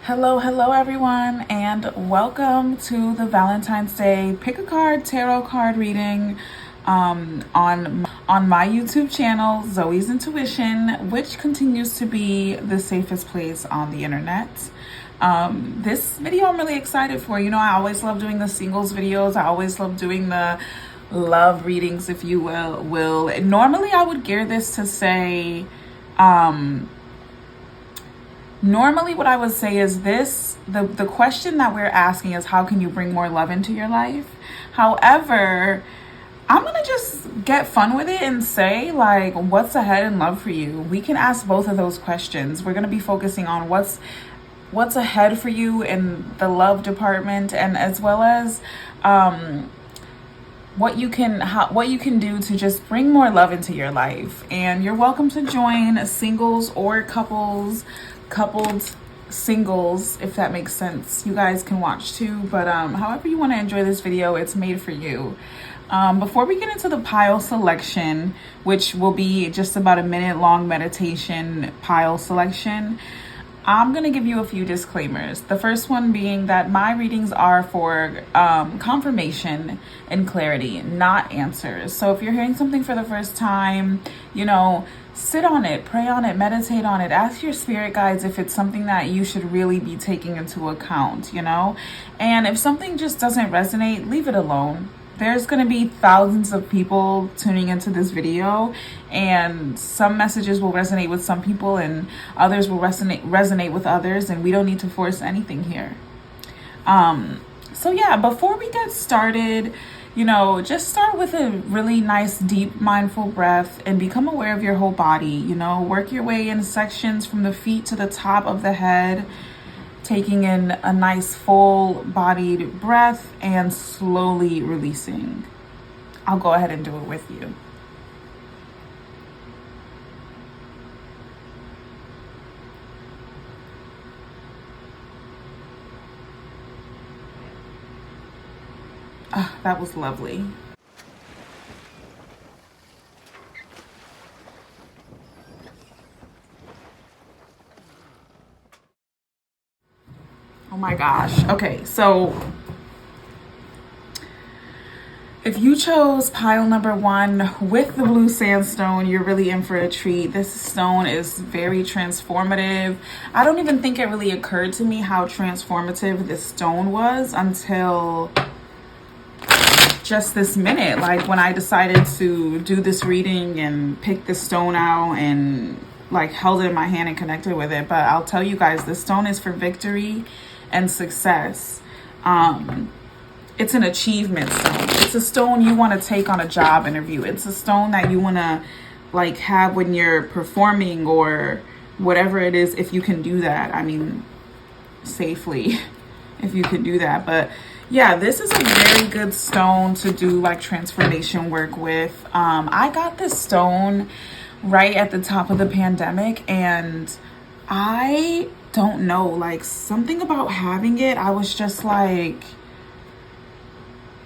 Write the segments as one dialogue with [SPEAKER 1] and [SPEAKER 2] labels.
[SPEAKER 1] Hello everyone, and welcome to the Valentine's Day Pick a Card Tarot card reading on my YouTube channel, Zoe's Intuition, which continues to be the safest place on the internet. This video I'm really excited for. You know, I always love doing the singles videos. I always love doing the love readings, if you will. Normally I would gear this to say, normally what I would say is this, the question that we're asking is, how can you bring more love into your life? However, I'm gonna just get fun with it and say, like, what's ahead in love for you? We can ask both of those questions. We're gonna be focusing on what's ahead for you in the love department, and as well as what you can do to just bring more love into your life. And you're welcome to join singles or coupled singles, if that makes sense. You guys can watch too, but however you want to enjoy this video, it's made for you. Before we get into the pile selection, which will be just about a minute long meditation pile selection, I'm going to give you a few disclaimers. The first one being that my readings are for confirmation and clarity, not answers. So if you're hearing something for the first time, you know, sit on it, pray on it, meditate on it, ask your spirit guides if it's something that you should really be taking into account, you know? And if something just doesn't resonate, leave it alone. There's going to be thousands of people tuning into this video, and some messages will resonate with some people and others will resonate with others, and we don't need to force anything here. So yeah, before we get started, you know, just start with a really nice, deep, mindful breath and become aware of your whole body. You know, work your way in sections from the feet to the top of the head, taking in a nice full-bodied breath and slowly releasing. I'll go ahead and do it with you. That was lovely. Oh my gosh. Okay, so if you chose pile number 1 with the blue sandstone, you're really in for a treat. This stone is very transformative. I don't even think it really occurred to me how transformative this stone was until just this minute, like when I decided to do this reading and pick this stone out and like held it in my hand and connected with it. But I'll tell you guys, this stone is for victory and success. It's an achievement stone. It's a stone you want to take on a job interview. It's a stone that you want to like have when you're performing or whatever it is, if you can do that. I mean, safely, if you can do that. But yeah, this is a very good stone to do like transformation work with. I got this stone right at the top of the pandemic, and I don't know, like something about having it, I was just like,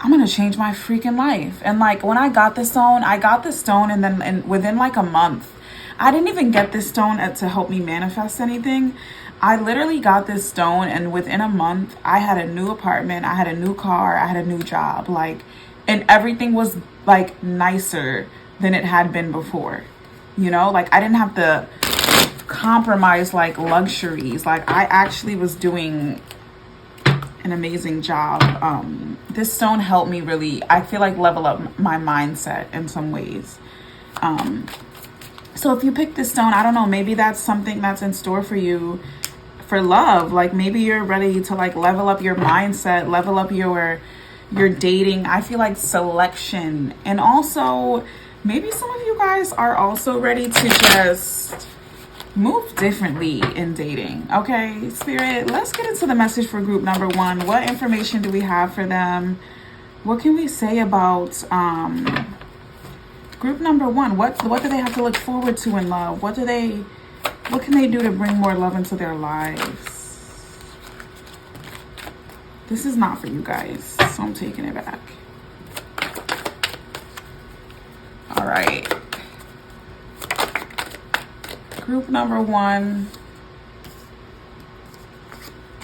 [SPEAKER 1] I'm gonna change my freaking life. And like when I got this stone, and then within like a month, I didn't even get this stone to help me manifest anything. I literally got this stone, and within a month I had a new apartment, I had a new car, I had a new job, like, and everything was like nicer than it had been before. You know, like I didn't have to compromise like luxuries. Like I actually was doing an amazing job. This stone helped me really, I feel like, level up my mindset in some ways. So if you pick this stone, I don't know, maybe that's something that's in store for you for love. Like maybe you're ready to like level up your mindset, level up your dating. I feel like selection. And also maybe some of you guys are also ready to just move differently in dating. Okay, Spirit, let's get into the message for group number 1. What information do we have for them? What can we say about group number 1? What do they have to look forward to in love? What can they do to bring more love into their lives? This is not for you guys, so I'm taking it back. All right. Group number 1.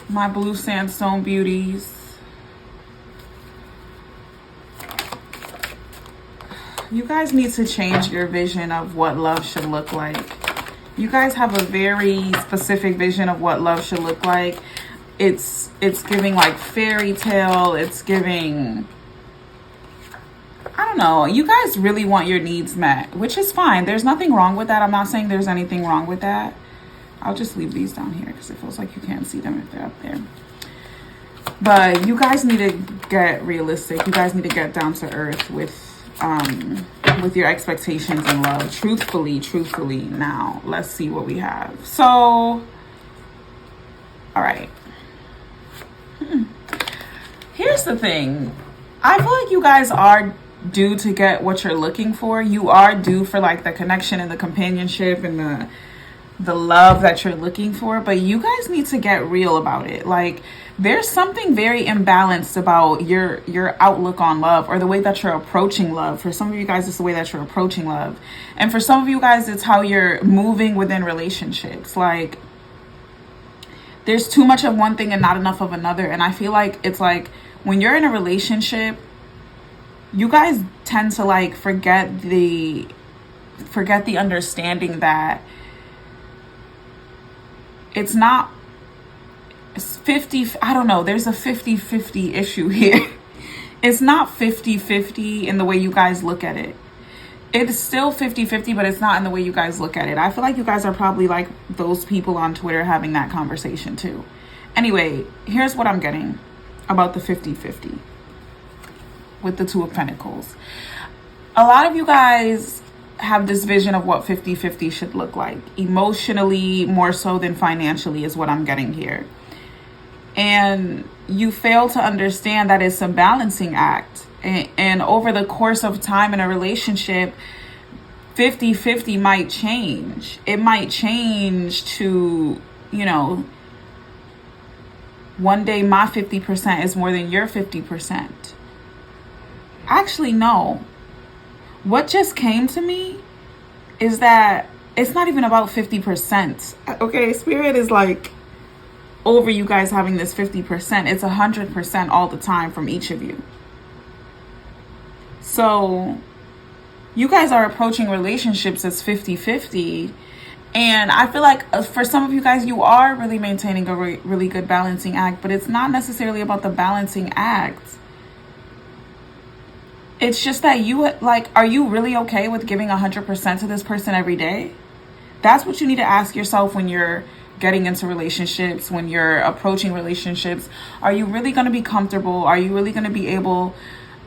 [SPEAKER 1] My blue sandstone beauties. You guys need to change your vision of what love should look like. You guys have a very specific vision of what love should look like. It's giving like fairy tale. It's giving, I don't know. You guys really want your needs met, which is fine. There's nothing wrong with that. I'm not saying there's anything wrong with that. I'll just leave these down here because it feels like you can't see them if they're up there. But you guys need to get realistic. You guys need to get down to earth with your expectations in love. Truthfully. Now, let's see what we have. So, all right. Here's the thing. I feel like you guys are due to get what you're looking for. You are due for like the connection and the companionship and the love that you're looking for, but you guys need to get real about it. Like, there's something very imbalanced about your outlook on love, or the way that you're approaching love. For some of you guys, it's the way that you're approaching love, and for some of you guys, it's how you're moving within relationships. Like, there's too much of one thing and not enough of another. And I feel like it's like when you're in a relationship, you guys tend to like forget the understanding that it's not 50, I don't know, there's a 50-50 issue here. It's not 50-50 in the way you guys look at it. It's still 50-50, but it's not in the way you guys look at it. I feel like you guys are probably like those people on Twitter having that conversation too. Anyway, here's what I'm getting about the 50-50 with the Two of Pentacles. A lot of you guys have this vision of what 50-50 should look like. Emotionally, more so than financially, is what I'm getting here. And you fail to understand that it's a balancing act. And over the course of time in a relationship, 50-50 might change. It might change to, you know, one day my 50% is more than your 50%. Actually, no. What just came to me is that it's not even about 50%. Okay, Spirit is like over you guys having this 50%. It's 100% all the time from each of you. So you guys are approaching relationships as 50-50. And I feel like for some of you guys, you are really maintaining a really good balancing act, but it's not necessarily about the balancing act. It's just that you, like, are you really okay with giving 100% to this person every day? That's what you need to ask yourself when you're getting into relationships, when you're approaching relationships. Are you really going to be comfortable? Are you really going to be able,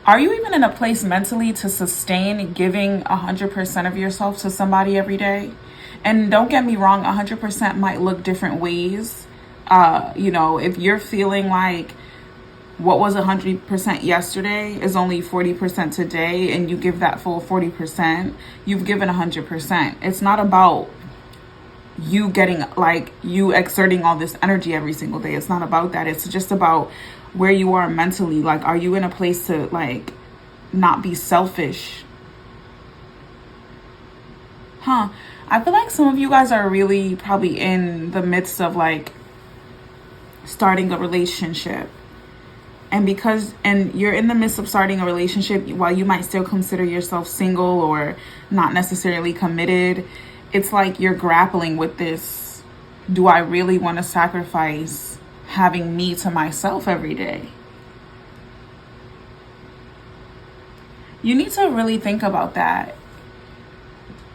[SPEAKER 1] are you even in a place mentally to sustain giving 100% of yourself to somebody every day? And don't get me wrong, 100% might look different ways. You know, if you're feeling like what was 100% yesterday is only 40% today, and you give that full 40%, you've given 100%. It's not about you getting, like, you exerting all this energy every single day. It's not about that. It's just about where you are mentally. Like, are you in a place to, like, not be selfish? I feel like some of you guys are really probably in the midst of, like, starting a relationship. And you're in the midst of starting a relationship, while you might still consider yourself single or not necessarily committed, it's like you're grappling with this. Do I really want to sacrifice having me to myself every day? You need to really think about that.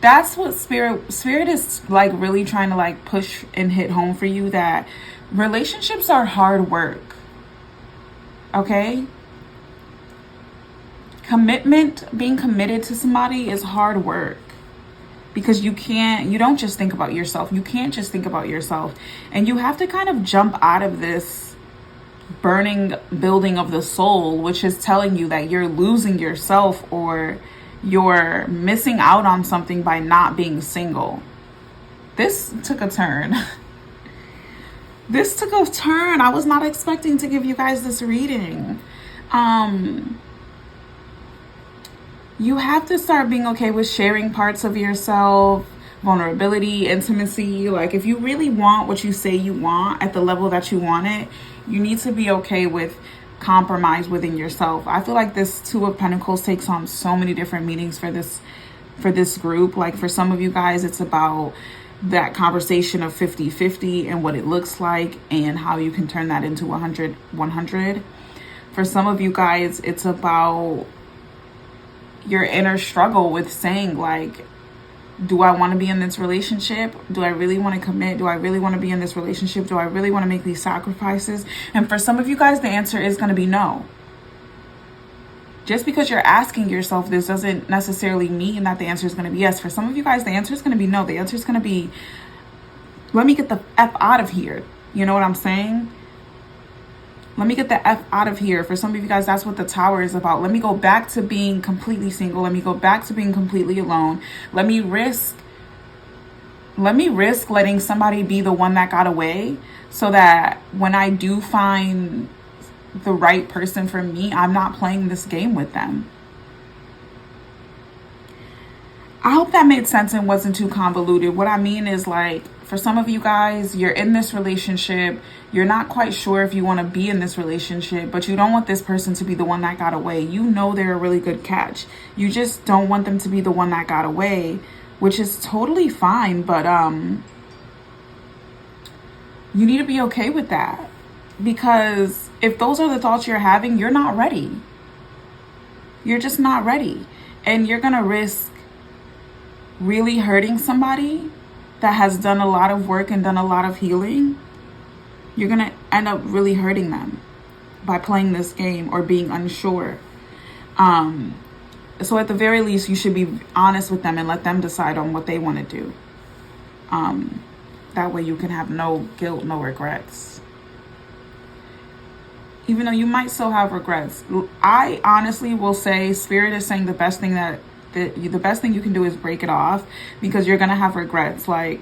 [SPEAKER 1] That's what spirit is like really trying to like push and hit home for you, that relationships are hard work. Okay? Being committed to somebody is hard work, because you don't just think about yourself. You can't just think about yourself. And you have to kind of jump out of this burning building of the soul, which is telling you that you're losing yourself or you're missing out on something by not being single. This took a turn. This took a turn. I was not expecting to give you guys this reading. You have to start being okay with sharing parts of yourself, vulnerability, intimacy. Like, if you really want what you say you want at the level that you want it, you need to be okay with compromise within yourself. I feel like this Two of Pentacles takes on so many different meanings for this group. Like, for some of you guys, it's about that conversation of 50-50 and what it looks like and how you can turn that into 100-100. For some of you guys, it's about your inner struggle with saying, like, do I want to be in this relationship? Do I really want to commit? Do I really want to be in this relationship? Do I really want to make these sacrifices? And for some of you guys, the answer is going to be no. Just because you're asking yourself this doesn't necessarily mean that the answer is going to be yes. For some of you guys, the answer is going to be no. The answer is going to be, let me get the F out of here. You know what I'm saying? Let me get the F out of here. For some of you guys, that's what the Tower is about. Let me go back to being completely single. Let me go back to being completely alone. Let me risk letting somebody be the one that got away, so that when I do find the right person for me, I'm not playing this game with them. I hope that made sense and wasn't too convoluted. What I mean is, like, for some of you guys, you're in this relationship. You're not quite sure if you want to be in this relationship, but you don't want this person to be the one that got away. You know they're a really good catch. You just don't want them to be the one that got away, which is totally fine. But you need to be okay with that. Because if those are the thoughts you're having, you're not ready. You're just not ready. And you're going to risk really hurting somebody that has done a lot of work and done a lot of healing. You're going to end up really hurting them by playing this game or being unsure. So at the very least, you should be honest with them and let them decide on what they want to do. That way you can have no guilt, no regrets. Even though you might still have regrets. I honestly will say Spirit is saying the best thing you can do is break it off, because you're going to have regrets. Like,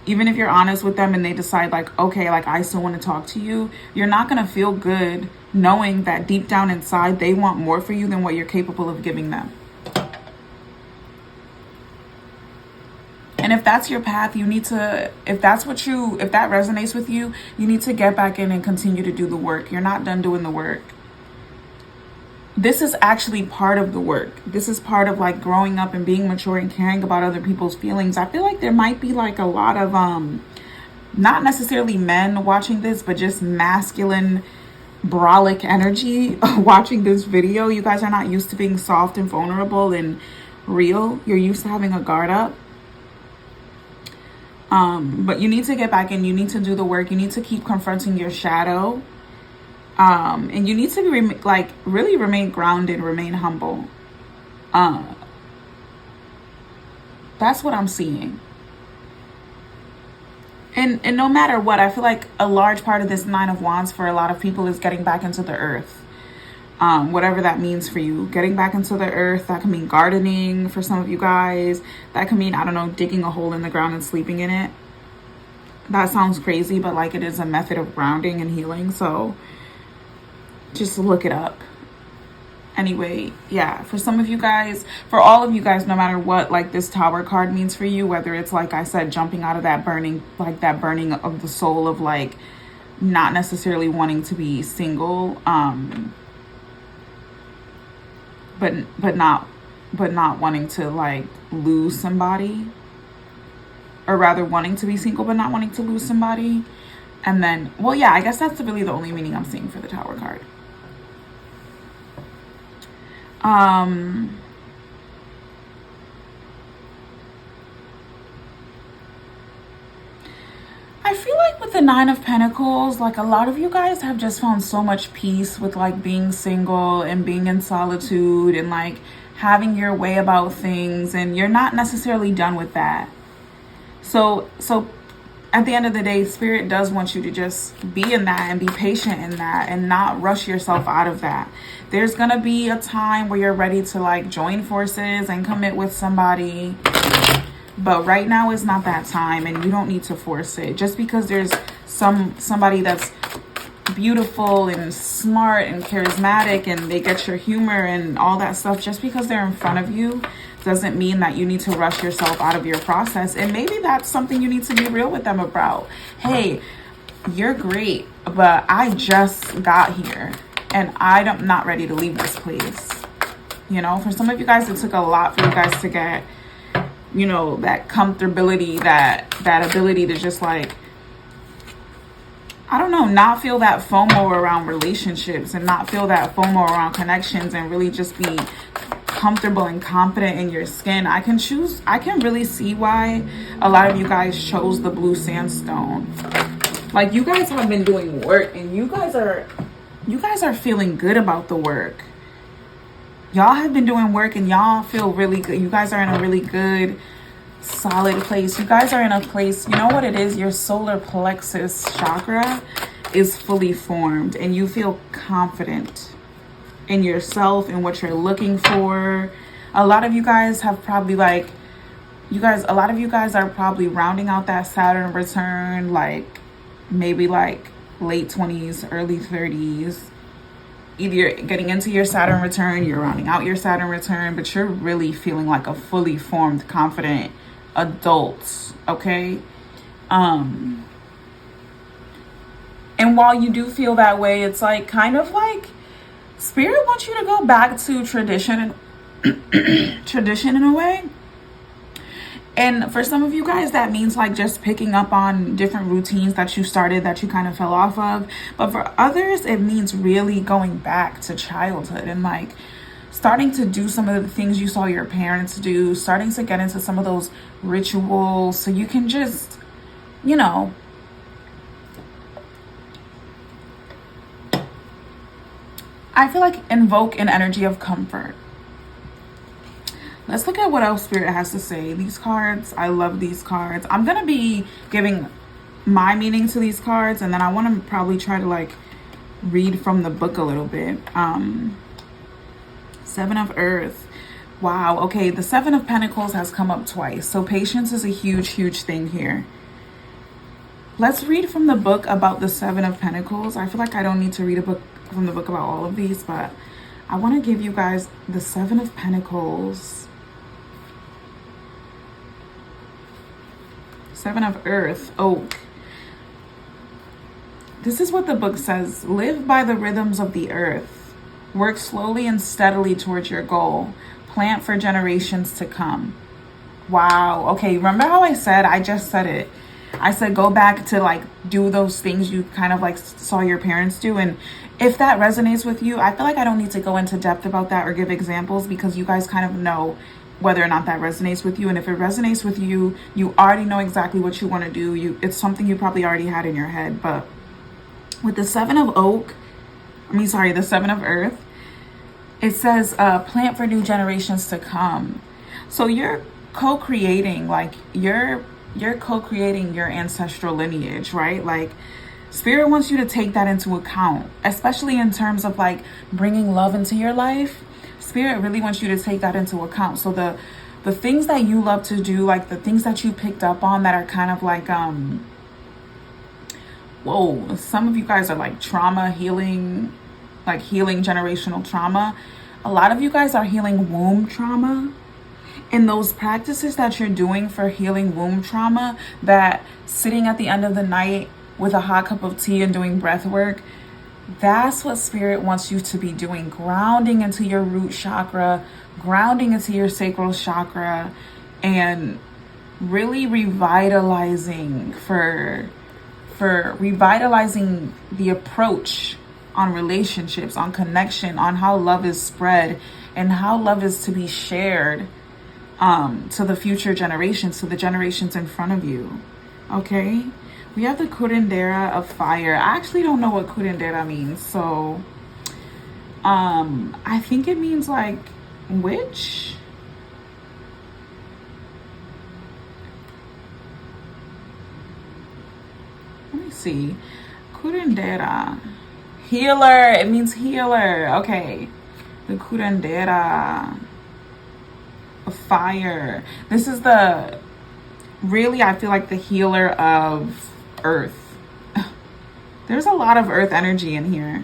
[SPEAKER 1] even if you're honest with them and they decide, like, okay, like, I still want to talk to you, you're not going to feel good knowing that deep down inside they want more for you than what you're capable of giving them. And if that's your path, you need to, if that resonates with you, you need to get back in and continue to do the work. You're not done doing the work. This is actually part of the work. This is part of, like, growing up and being mature and caring about other people's feelings. I feel like there might be, like, a lot of, not necessarily men watching this, but just masculine, brolic energy watching this video. You guys are not used to being soft and vulnerable and real. You're used to having a guard up. But you need to get back in. You need to do the work. You need to keep confronting your shadow. And you need to really remain grounded, remain humble. That's what I'm seeing. And no matter what, I feel like a large part of this Nine of Wands for a lot of people is getting back into the earth. Whatever that means for you, getting back into the earth. That can mean gardening for some of you guys. That can mean, I don't know, digging a hole in the ground and sleeping in it. That sounds crazy, but, like, it is a method of grounding and healing. So just look it up. Anyway, yeah, for some of you guys, for all of you guys, no matter what, like, this Tower card means for you, whether it's, like I said, jumping out of that burning, like, that burning of the soul of, like, not necessarily wanting to be single, but not wanting to, like, lose somebody, or rather wanting to be single but not wanting to lose somebody. And then, well, yeah, I guess that's really the only meaning I'm seeing for the Tower card. I feel like with the Nine of Pentacles, like, a lot of you guys have just found so much peace with, like, being single and being in solitude and, like, having your way about things, and you're not necessarily done with that. So at the end of the day, Spirit does want you to just be in that and be patient in that and not rush yourself out of that. There's going to be a time where you're ready to, like, join forces and commit with somebody. But right now is not that time, and you don't need to force it. Just because there's somebody that's beautiful and smart and charismatic and they get your humor and all that stuff, just because they're in front of you doesn't mean that you need to rush yourself out of your process. And maybe that's something you need to be real with them about. Hey, you're great, but I just got here and I'm not ready to leave this place. You know, for some of you guys, it took a lot for you guys to get, you know, that comfortability, that ability to just like, I don't know, not feel that FOMO around relationships and not feel that FOMO around connections and really just be comfortable and confident in your skin. I can really see why a lot of you guys chose the blue sandstone. Like, you guys have been doing work and you guys are feeling good about the work. Y'all have been doing work and y'all feel really good. You guys are in a really good, solid place. You guys are in a place, you know what it is? Your solar plexus chakra is fully formed and you feel confident in yourself and what you're looking for. A lot of you guys have probably like, a lot of you guys are probably rounding out that Saturn return, like maybe like late 20s, early 30s. Either you're getting into your Saturn return, you're rounding out your Saturn return, but you're really feeling like a fully formed, confident adult, okay? And while you do feel that way, it's like kind of like Spirit wants you to go back to tradition in a way. And for some of you guys, that means like just picking up on different routines that you started that you kind of fell off of. But for others, it means really going back to childhood and like starting to do some of the things you saw your parents do, starting to get into some of those rituals so you can just, you know, I feel like invoke an energy of comfort. Let's look at what else Spirit has to say. These cards, I love these cards. I'm going to be giving my meaning to these cards, and then I want to probably try to like read from the book a little bit. Seven of Earth. Wow. Okay. The Seven of Pentacles has come up twice. So patience is a huge, huge thing here. Let's read from the book about the Seven of Pentacles. I feel like I don't need to read a book from the book about all of these, but I want to give you guys the Seven of Pentacles. Seven of Earth, Oak. This is what the book says. Live by the rhythms of the earth. Work slowly and steadily towards your goal. Plant for generations to come. Wow. Okay, remember how I just said it. I said go back to like do those things you kind of like saw your parents do. And if that resonates with you, I feel like I don't need to go into depth about that or give examples because you guys kind of know whether or not that resonates with you. And if it resonates with you, you already know exactly what you want to do. It's something you probably already had in your head. But with the Seven of the Seven of Earth, it says plant for new generations to come. So you're co-creating, like you're co-creating your ancestral lineage, right? Like Spirit wants you to take that into account, especially in terms of like bringing love into your life. Spirit really wants you to take that into account. So the things that you love to do, like the things that you picked up on that are kind of like, whoa, some of you guys are like trauma healing, like healing generational trauma. A lot of you guys are healing womb trauma. And those practices that you're doing for healing womb trauma, that sitting at the end of the night with a hot cup of tea and doing breath work, that's what Spirit wants you to be doing. Grounding into your root chakra, grounding into your sacral chakra, and really revitalizing for revitalizing the approach on relationships, on connection, on how love is spread and how love is to be shared to the future generations, to the generations in front of you. Okay? We have the Curandera of Fire. I actually don't know what Curandera means. So, I think it means like witch. Let me see. Curandera. Healer. It means healer. Okay. The Curandera of Fire. This is the, really, I feel like the healer of Earth. There's a lot of Earth energy in here.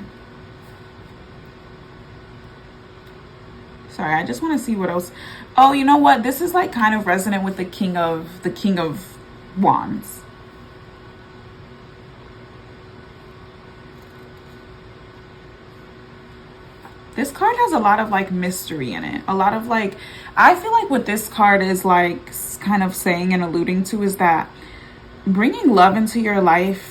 [SPEAKER 1] Sorry, I just want to see what else. Oh, you know what? This is like kind of resonant with the King of Wands. This card has a lot of like mystery in it. A lot of like, I feel like what this card is like kind of saying and alluding to is that bringing love into your life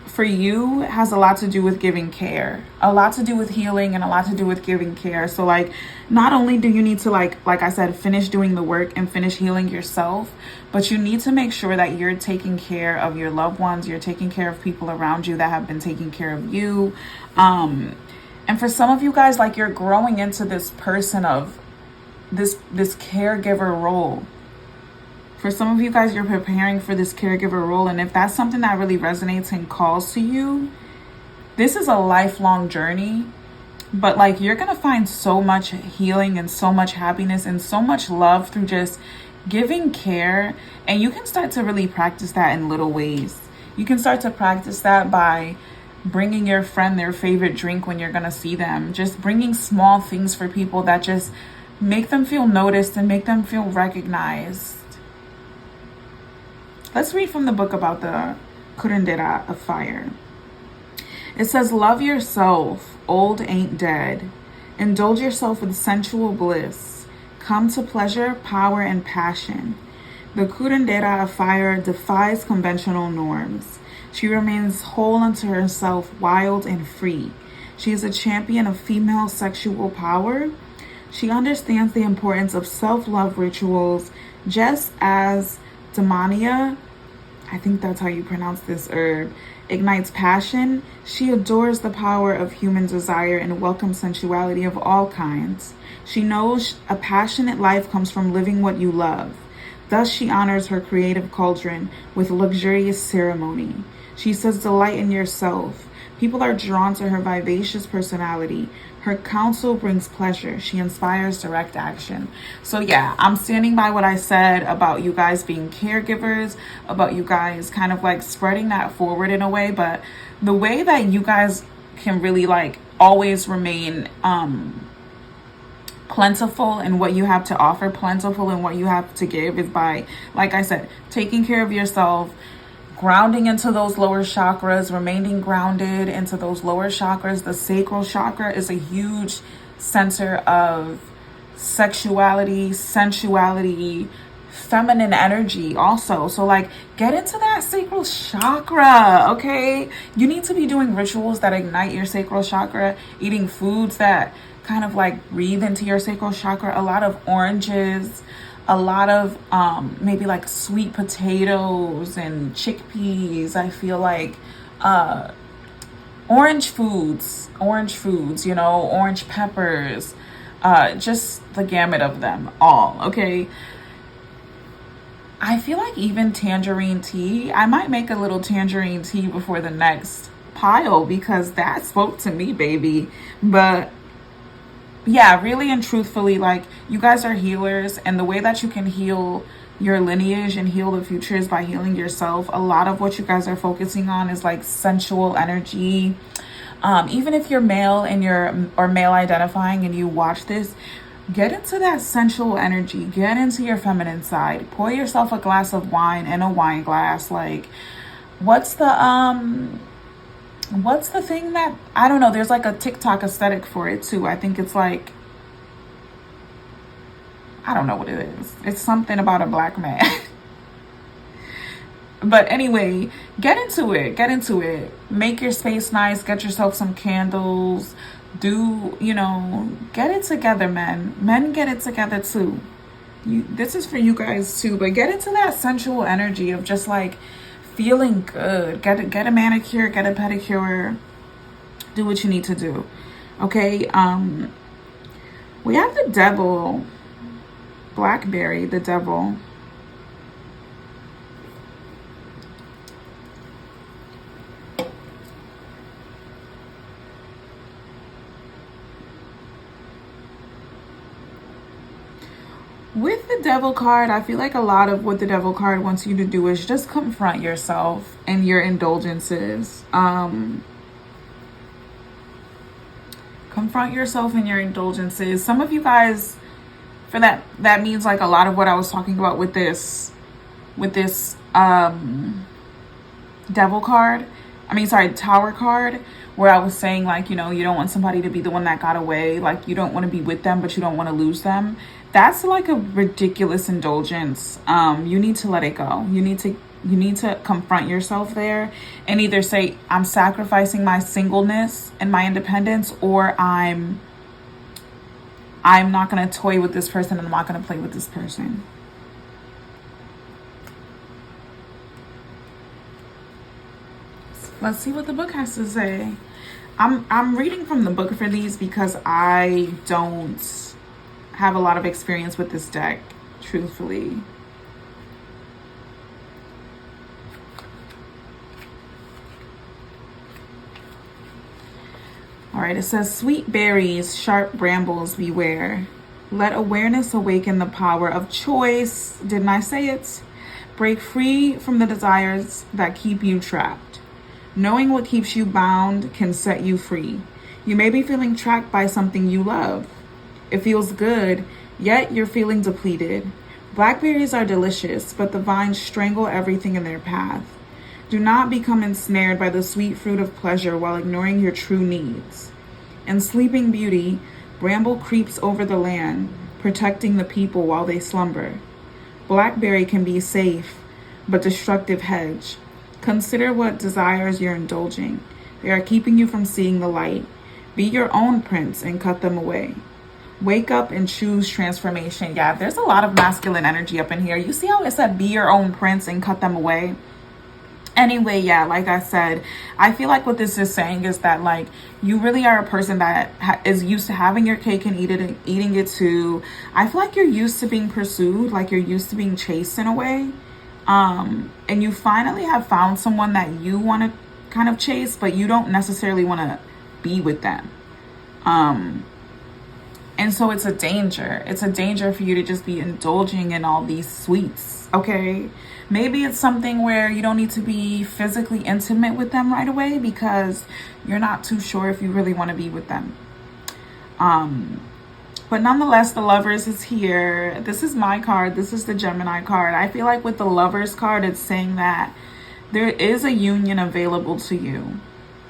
[SPEAKER 1] for you has a lot to do with giving care, a lot to do with healing, and a lot to do with giving care. So like, not only do you need to like I said, finish doing the work and finish healing yourself, but you need to make sure that you're taking care of your loved ones. You're taking care of people around you that have been taking care of you. And for some of you guys, like, you're growing into this person of this caregiver role. For some of you guys, you're preparing for this caregiver role. And if that's something that really resonates and calls to you, this is a lifelong journey. But like, you're going to find so much healing and so much happiness and so much love through just giving care. And you can start to really practice that in little ways. You can start to practice that by bringing your friend their favorite drink when you're going to see them. Just bringing small things for people that just make them feel noticed and make them feel recognized. Let's read from the book about the curandera of fire. It says, love yourself, old ain't dead. Indulge yourself with sensual bliss. Come to pleasure, power, and passion. The curandera of fire defies conventional norms. She remains whole unto herself, wild and free. She is a champion of female sexual power. She understands the importance of self-love rituals, just as Damania, I think that's how you pronounce this herb, ignites passion. She adores the power of human desire and welcomes sensuality of all kinds. She knows a passionate life comes from living what you love. Thus she honors her creative cauldron with luxurious ceremony. She says, delight in yourself. People are drawn to her vivacious personality. Her counsel brings pleasure. She inspires direct action. So yeah, I'm standing by what I said about you guys being caregivers, about you guys kind of like spreading that forward in a way. But the way that you guys can really like always remain plentiful in what you have to offer, plentiful in what you have to give, is by, like I said, taking care of yourself, grounding into those lower chakras, remaining grounded into those lower chakras. The sacral chakra is a huge center of sexuality, sensuality, feminine energy also. So like, get into that sacral chakra, okay? You need to be doing rituals that ignite your sacral chakra, eating foods that kind of like breathe into your sacral chakra. A lot of oranges, a lot of maybe like sweet potatoes and chickpeas. I feel like orange foods, you know, orange peppers, just the gamut of them all, okay? I feel like even tangerine tea, I might make a little tangerine tea before the next pile because that spoke to me, baby. But yeah, really and truthfully, like, you guys are healers, and the way that you can heal your lineage and heal the future is by healing yourself. A lot of what you guys are focusing on is like sensual energy. Even if you're male and or male identifying and you watch this, get into that sensual energy, get into your feminine side, pour yourself a glass of wine in a wine glass. Like, what's the thing that, I don't know, there's like a TikTok aesthetic for it too. I think it's like, I don't know what it is. It's something about a black man. But anyway, get into it. Make your space nice, get yourself some candles, get it together, men. Men, get it together too. This is for you guys too, but get into that sensual energy of just like feeling good. Get a manicure, get a pedicure, do what you need to do. Okay, we have the devil, blackberry, the devil. With the devil card, I feel like a lot of what the devil card wants you to do is just confront yourself and your indulgences. Confront yourself in your indulgences. Some of you guys, for that means like a lot of what I was talking about with this devil card. Tower card, where I was saying, like, you know, you don't want somebody to be the one that got away. Like, you don't want to be with them, but you don't want to lose them. That's like a ridiculous indulgence. You need to let it go. You need to confront yourself there and either say, I'm sacrificing my singleness and my independence, or I'm not going to toy with this person and I'm not going to play with this person. Let's see what the book has to say. I'm reading from the book for these because I don't have a lot of experience with this deck, truthfully. All right, it says, sweet berries, sharp brambles, beware. Let awareness awaken the power of choice. Didn't I say it? Break free from the desires that keep you trapped. Knowing what keeps you bound can set you free. You may be feeling trapped by something you love. It feels good, yet you're feeling depleted. Blackberries are delicious, but the vines strangle everything in their path. Do not become ensnared by the sweet fruit of pleasure while ignoring your true needs. In Sleeping Beauty, bramble creeps over the land, protecting the people while they slumber. Blackberry can be safe, but destructive hedge. Consider what desires you're indulging. They are keeping you from seeing the light. Be your own prince and cut them away. Wake up and choose transformation. Yeah, there's a lot of masculine energy up in here. You see how it said be your own prince and cut them away? Anyway, yeah, like I said, I feel like what this is saying is that, like, you really are a person that is used to having your cake and eating it too. I feel like you're used to being pursued, like you're used to being chased in a way. And you finally have found someone that you want to kind of chase, but you don't necessarily want to be with them. And so it's a danger. It's a danger for you to just be indulging in all these sweets, okay? Maybe it's something where you don't need to be physically intimate with them right away because you're not too sure if you really want to be with them. But nonetheless, the Lovers is here. This is my card. This is the Gemini card. I feel like with the Lovers card, it's saying that there is a union available to you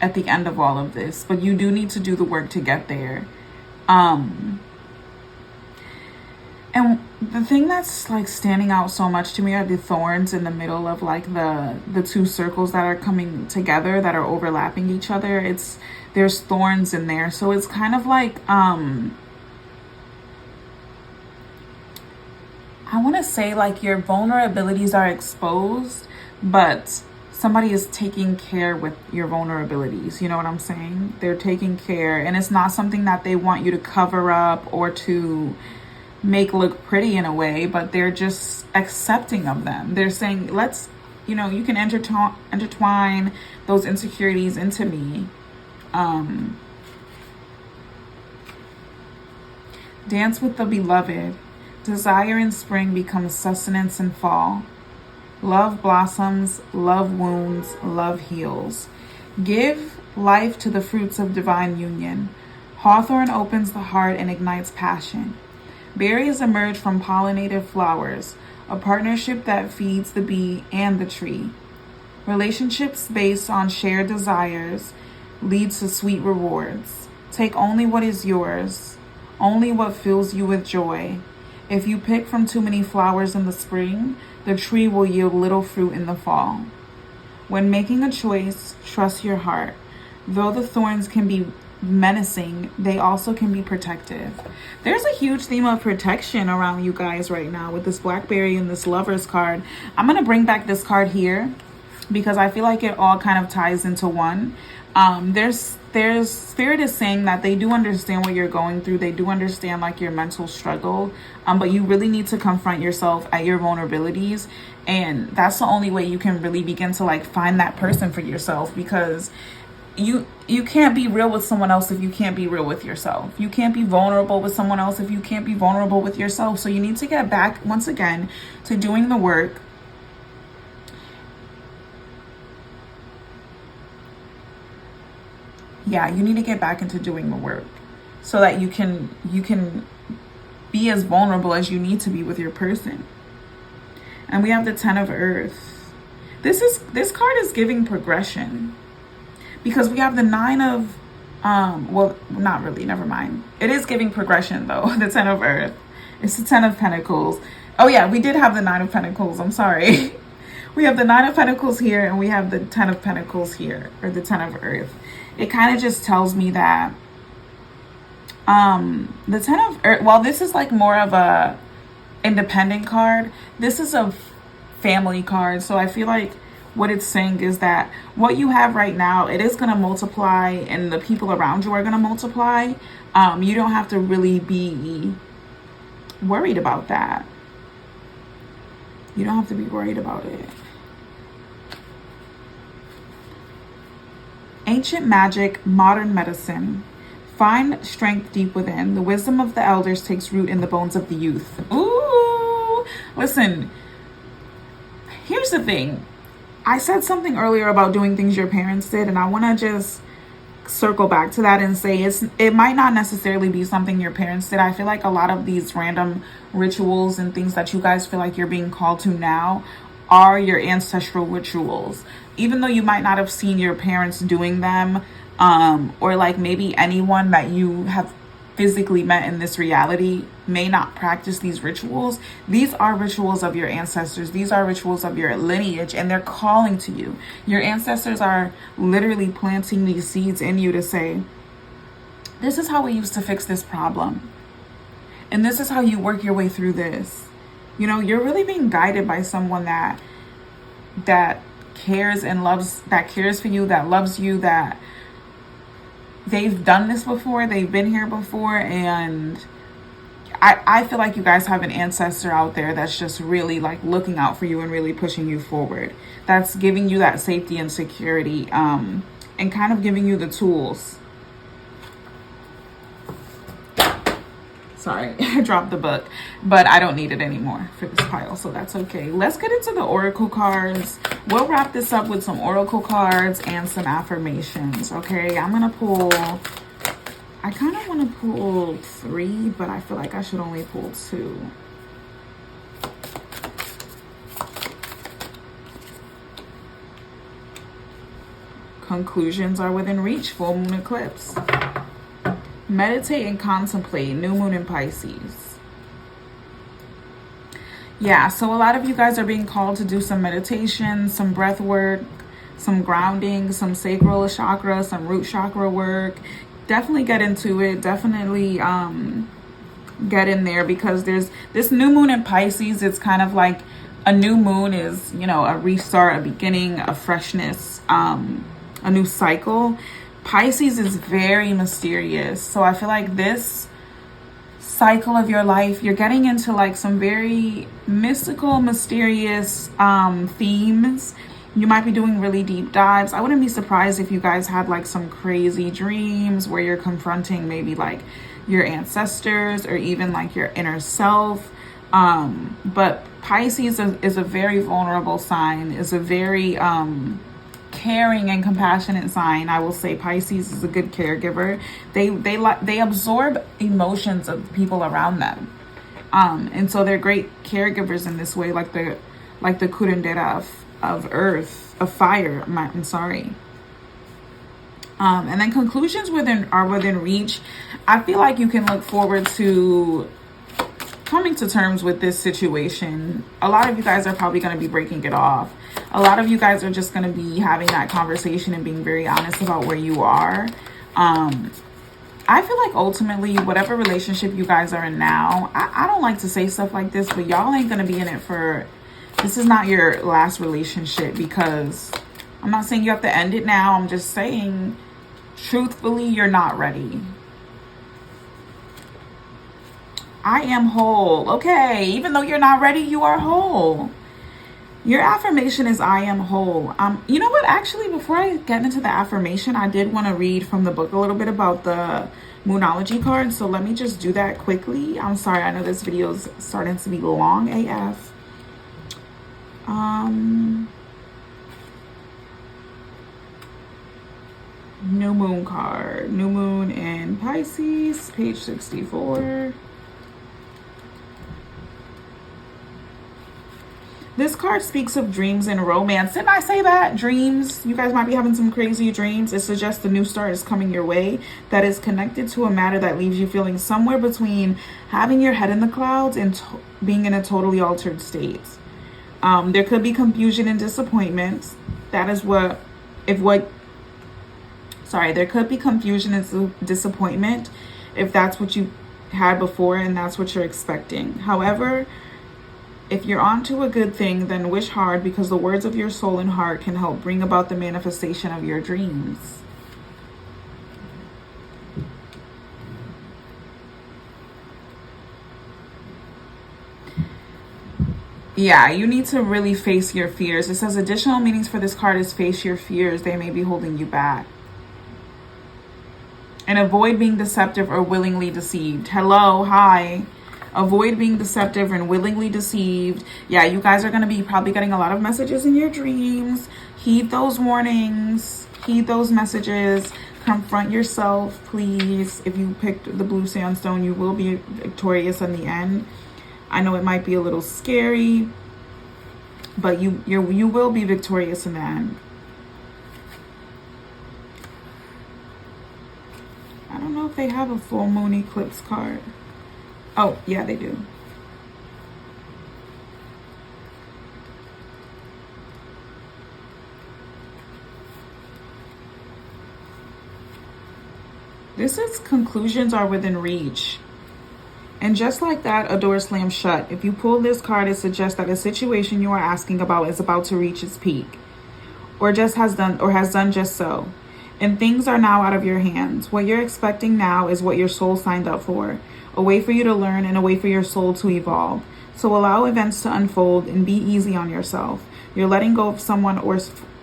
[SPEAKER 1] at the end of all of this, but you do need to do the work to get there. And the thing that's like standing out so much to me are the thorns in the middle of like the two circles that are coming together that are overlapping each other. There's thorns in there. So it's kind of like, I want to say like your vulnerabilities are exposed, but somebody is taking care with your vulnerabilities. You know what I'm saying? They're taking care, and it's not something that they want you to cover up or to make look pretty in a way, but they're just accepting of them. They're saying, let's, you know, you can intertwine those insecurities into me. Dance with the beloved. Desire in spring becomes sustenance in fall. Love blossoms, love wounds, love heals. Give life to the fruits of divine union. Hawthorn opens the heart and ignites passion. Berries emerge from pollinated flowers, a partnership that feeds the bee and the tree. Relationships based on shared desires lead to sweet rewards. Take only what is yours, only what fills you with joy. If you pick from too many flowers in the spring, the tree will yield little fruit in the fall. When making a choice, trust your heart. Though the thorns can be menacing, they also can be protective. There's a huge theme of protection around you guys right now with this Blackberry and this Lovers card. I'm going to bring back this card here because I feel like it all kind of ties into one. There's Spirit is saying that they do understand what you're going through. They do understand like your mental struggle, but you really need to confront yourself at your vulnerabilities, and that's the only way you can really begin to like find that person for yourself, because you can't be real with someone else if you can't be real with yourself. You can't be vulnerable with someone else if you can't be vulnerable with yourself. So you need to get back once again to doing the work. Yeah, you need to get back into doing the work. so that you can be as vulnerable as you need to be with your person. And we have the Ten of Earth. This card is giving progression, because we have the Nine of well, not really, never mind. It is giving progression though. The Ten of Earth. It's the Ten of Pentacles. Oh yeah, we did have the Nine of Pentacles. I'm sorry. We have the Nine of Pentacles here, and we have the Ten of Pentacles here, or the Ten of Earth. It kind of just tells me that the Ten of Earth, while this is like more of a independent card, this is a family card. So I feel like what it's saying is that what you have right now, it is going to multiply, and the people around you are going to multiply. You don't have to really be worried about that. You don't have to be worried about it. Ancient magic, modern medicine. Find strength deep within. The wisdom of the elders takes root in the bones of the youth. Ooh, listen, here's the thing. I said something earlier about doing things your parents did, and I want to just circle back to that and say it might not necessarily be something your parents did. I feel like a lot of these random rituals and things that you guys feel like you're being called to now are your ancestral rituals. Even though you might not have seen your parents doing them, or like maybe anyone that you have physically met in this reality may not practice these rituals. These are rituals of your ancestors. These are rituals of your lineage, and they're calling to you. Your ancestors are literally planting these seeds in you to say, this is how we used to fix this problem, and this is how you work your way through this. You know, you're really being guided by someone that cares and loves, that cares for you, that loves you, that they've done this before, they've been here before. And I feel like you guys have an ancestor out there that's just really like looking out for you and really pushing you forward. That's giving you that safety and security, and kind of giving you the tools. Sorry, I dropped the book, but I don't need it anymore for this pile, so that's okay. Let's get into the oracle cards. We'll wrap this up with some oracle cards and some affirmations, okay? I'm gonna pull, I kind of want to pull 3, but I feel like I should only pull 2. Conclusions are within reach. Full moon eclipse. Meditate and contemplate. New moon in Pisces. Yeah, so a lot of you guys are being called to do some meditation, some breath work, some grounding, some sacral chakra, some root chakra work. Definitely get into it. Definitely get in there, because there's this new moon in Pisces. It's kind of like a new moon is, you know, a restart, a beginning, a freshness, a new cycle. Pisces is very mysterious. So I feel like this cycle of your life, you're getting into like some very mystical, mysterious themes. You might be doing really deep dives. I wouldn't be surprised if you guys had like some crazy dreams where you're confronting maybe like your ancestors or even like your inner self. But Pisces is a very vulnerable sign, is a very caring and compassionate sign. I will say Pisces is a good caregiver. They absorb emotions of people around them, and so they're great caregivers in this way, like the curandera of earth, of fire. I'm sorry. And then conclusions are within reach. I feel like you can look forward to coming to terms with this situation. A lot of you guys are probably going to be breaking it off. A lot of you guys are just going to be having that conversation and being very honest about where you are. I feel like ultimately, whatever relationship you guys are in now, I don't like to say stuff like this, but y'all ain't going to be in it for, this is not your last relationship, because I'm not saying you have to end it now. I'm just saying, truthfully, you're not ready. I am whole. Okay, even though you're not ready, you are whole. Your affirmation is I am whole. You know what? Actually, before I get into the affirmation, I did want to read from the book a little bit about the Moonology cards. So let me just do that quickly. I'm sorry. I know this video is starting to be long AF. New moon card. New moon in Pisces, page 64. This card speaks of dreams and romance. Didn't I say that? Dreams. You guys might be having some crazy dreams. It suggests the new start is coming your way that is connected to a matter that leaves you feeling somewhere between having your head in the clouds and being in a totally altered state. There could be confusion and disappointment. That is what, if what, sorry, there could be confusion and disappointment if that's what you had before and that's what you're expecting. However, if you're onto a good thing, then wish hard, because the words of your soul and heart can help bring about the manifestation of your dreams. Yeah, you need to really face your fears. It says additional meanings for this card is face your fears. They may be holding you back. And avoid being deceptive or willingly deceived. Hello, hi. Avoid being deceptive and willingly deceived. Yeah, you guys are going to be probably getting a lot of messages in your dreams. Heed those warnings. Heed those messages. Confront yourself, please. If you picked the blue sandstone, you will be victorious in the end. I know it might be a little scary, but you will be victorious in the end. I don't know if they have a full moon eclipse card. Oh, yeah, they do. This is conclusions are within reach. And just like that, a door slams shut. If you pull this card, it suggests that a situation you are asking about is about to reach its peak, or has done just so. And things are now out of your hands. What you're expecting now is what your soul signed up for. A way for you to learn and a way for your soul to evolve. So allow events to unfold and be easy on yourself. You're letting go of someone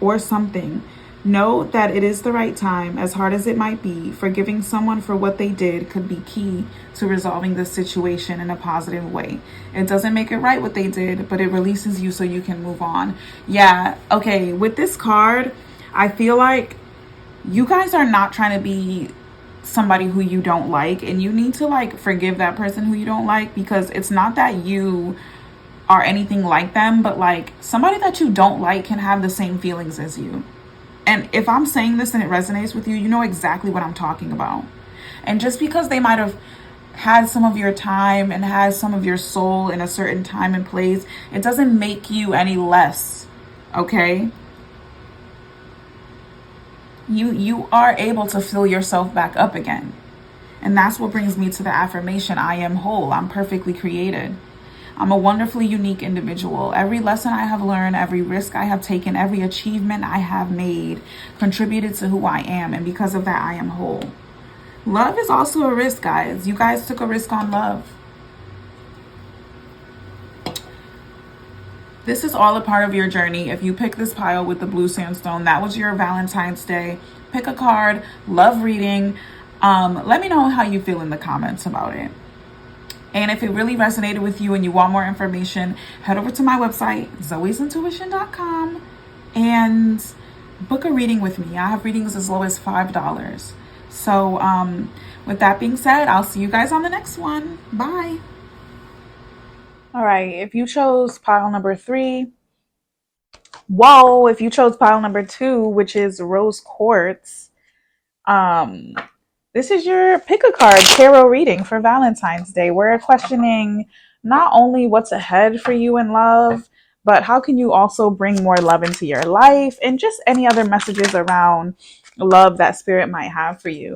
[SPEAKER 1] or something. Know that it is the right time, as hard as it might be. Forgiving someone for what they did could be key to resolving the situation in a positive way. It doesn't make it right what they did, but it releases you so you can move on. Yeah, okay, with this card, I feel like you guys are not trying to be somebody who you don't like, and you need to like forgive that person who you don't like, because it's not that you are anything like them, but like somebody that you don't like can have the same feelings as you. And if I'm saying this and it resonates with you, you know exactly what I'm talking about. And just because they might have had some of your time and had some of your soul in a certain time and place, it doesn't make you any less, okay? You are able to fill yourself back up again. And that's what brings me to the affirmation, I am whole, I'm perfectly created. I'm a wonderfully unique individual. Every lesson I have learned, every risk I have taken, every achievement I have made contributed to who I am. And because of that, I am whole. Love is also a risk, guys. You guys took a risk on love. This is all a part of your journey. If you pick this pile with the blue sandstone, that was your Valentine's Day. Pick a card, love reading. Let me know how you feel in the comments about it. And if it really resonated with you and you want more information, head over to my website, zoesintuition.com, and book a reading with me. I have readings as low as $5. So with that being said, I'll see you guys on the next one. Bye. All right. If you chose pile number 3, whoa, if you chose pile number 2, which is rose quartz, this is your pick a card tarot reading for Valentine's Day. We're questioning not only what's ahead for you in love, but how can you also bring more love into your life, and just any other messages around love that spirit might have for you.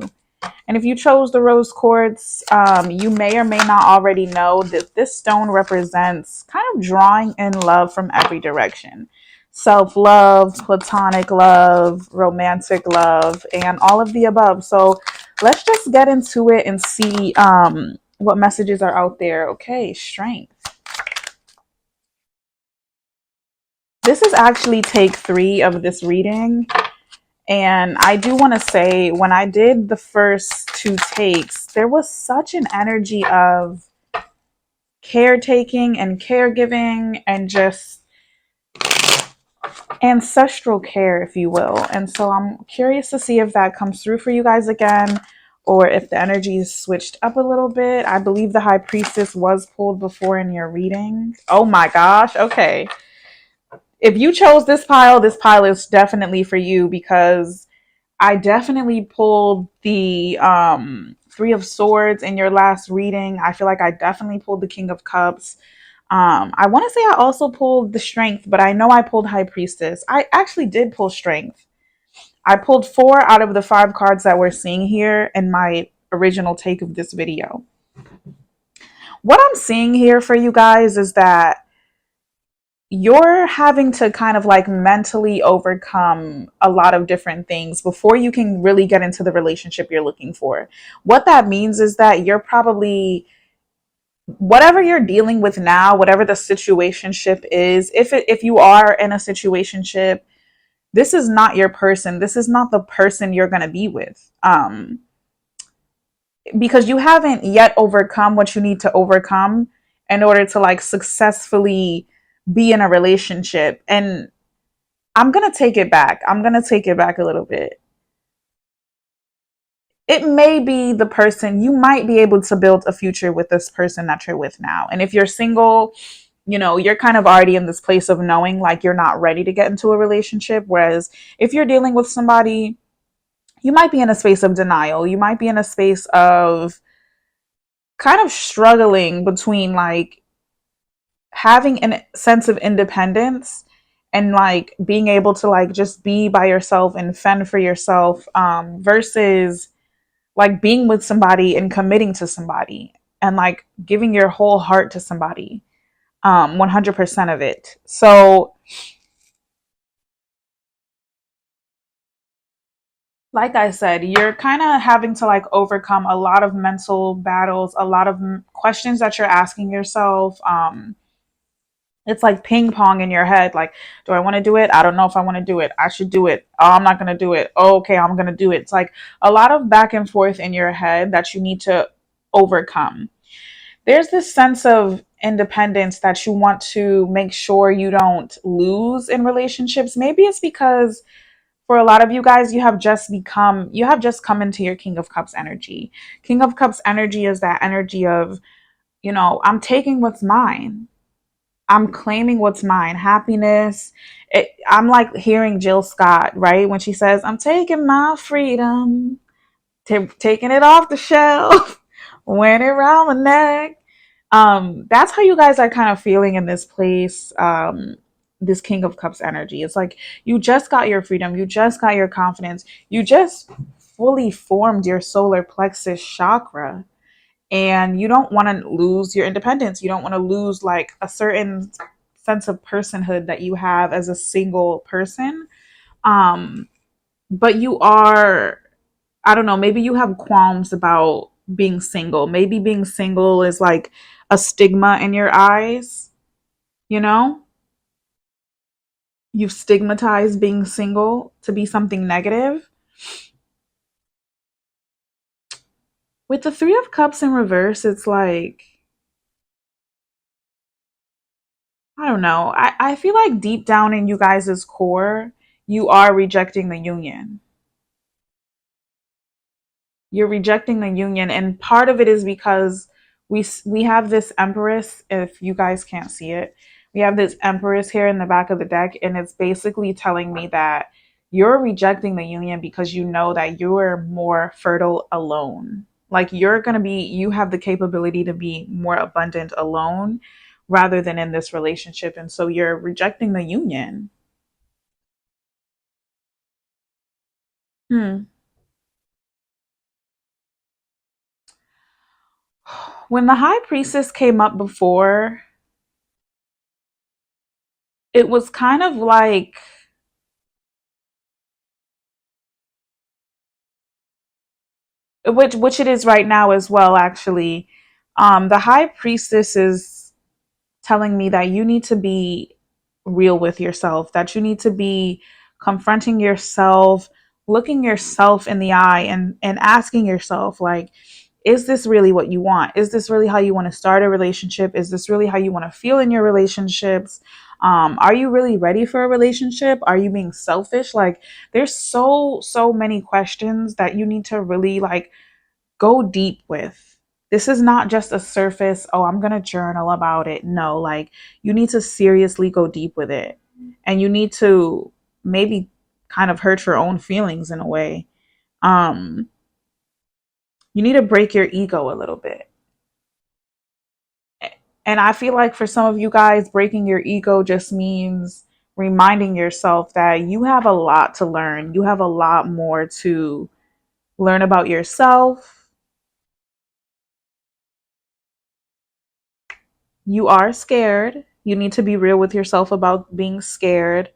[SPEAKER 1] And if you chose the rose quartz, you may or may not already know that this stone represents kind of drawing in love from every direction. Self-love, platonic love, romantic love, and all of the above. So let's just get into it and see what messages are out there. Okay, strength. This is actually take 3 of this reading. And I do want to say, when I did the first 2 takes, there was such an energy of caretaking and caregiving and just ancestral care, if you will. And so I'm curious to see if that comes through for you guys again, or if the energy is switched up a little bit. I believe the high priestess was pulled before in your reading. Oh my gosh. Okay. If you chose this pile is definitely for you, because I definitely pulled the Three of Swords in your last reading. I feel like I definitely pulled the King of Cups. I want to say I also pulled the Strength, but I know I pulled High Priestess. I actually did pull Strength. I pulled 4 out of the 5 cards that we're seeing here in my original take of this video. What I'm seeing here for you guys is that you're having to kind of like mentally overcome a lot of different things before you can really get into the relationship you're looking for. What that means is that you're probably, whatever you're dealing with now, whatever the situationship is, if you are in a situationship, this is not your person. This is not the person you're going to be with. Because you haven't yet overcome what you need to overcome in order to like successfully be in a relationship. And I'm going to take it back. I'm going to take it back a little bit. It may be the person, you might be able to build a future with this person that you're with now. And if you're single, you're kind of already in this place of knowing like you're not ready to get into a relationship. Whereas if you're dealing with somebody, you might be in a space of denial. You might be in a space of kind of struggling between like having a sense of independence and like being able to like just be by yourself and fend for yourself, versus like being with somebody and committing to somebody and like giving your whole heart to somebody, 100% of it. So like I said, you're kind of having to like overcome a lot of mental battles, a lot of questions that you're asking yourself. It's like ping pong in your head. Like, do I want to do it? I don't know if I want to do it. I should do it. Oh, I'm not going to do it. Oh, okay, I'm going to do it. It's like a lot of back and forth in your head that you need to overcome. There's this sense of independence that you want to make sure you don't lose in relationships. Maybe it's because for a lot of you guys, you have just come into your King of Cups energy. King of Cups energy is that energy of, I'm taking what's mine. I'm claiming what's mine. Happiness. I'm like hearing Jill Scott, right? When she says, I'm taking my freedom, taking it off the shelf, wearing it around my neck. That's how you guys are kind of feeling in this place. This King of Cups energy. It's like you just got your freedom, you just got your confidence, you just fully formed your solar plexus chakra, and you don't want to lose your independence. You don't want to lose like a certain sense of personhood that you have as a single person. Um, but you are, I don't know, maybe you have qualms about being single. Maybe being single is like a stigma in your eyes, you know? You've stigmatized being single to be something negative. With the Three of Cups in reverse, it's like, I don't know. I feel like deep down in you guys' core, you are rejecting the union. You're rejecting the union, and part of it is because we have this empress. If you guys can't see it, we have this empress here in the back of the deck, and it's basically telling me that you're rejecting the union because you know that you're more fertile alone. Like you have the capability to be more abundant alone rather than in this relationship, and so you're rejecting the union. Hmm. When the high priestess came up before, it was kind of like, which it is right now as well, actually. The high priestess is telling me that you need to be real with yourself, that you need to be confronting yourself, looking yourself in the eye, and asking yourself, like, is this really what you want? Is this really how you want to start a relationship? Is this really how you want to feel in your relationships? Are you really ready for a relationship? Are you being selfish? Like, there's so many questions that you need to really like go deep with. This is not just a surface, oh, I'm going to journal about it. No, like you need to seriously go deep with it. And you need to maybe kind of hurt your own feelings in a way. Um you need to break your ego a little bit. And I feel like for some of you guys, breaking your ego just means reminding yourself that you have a lot to learn. You have a lot more to learn about yourself. You are scared. You need to be real with yourself about being scared,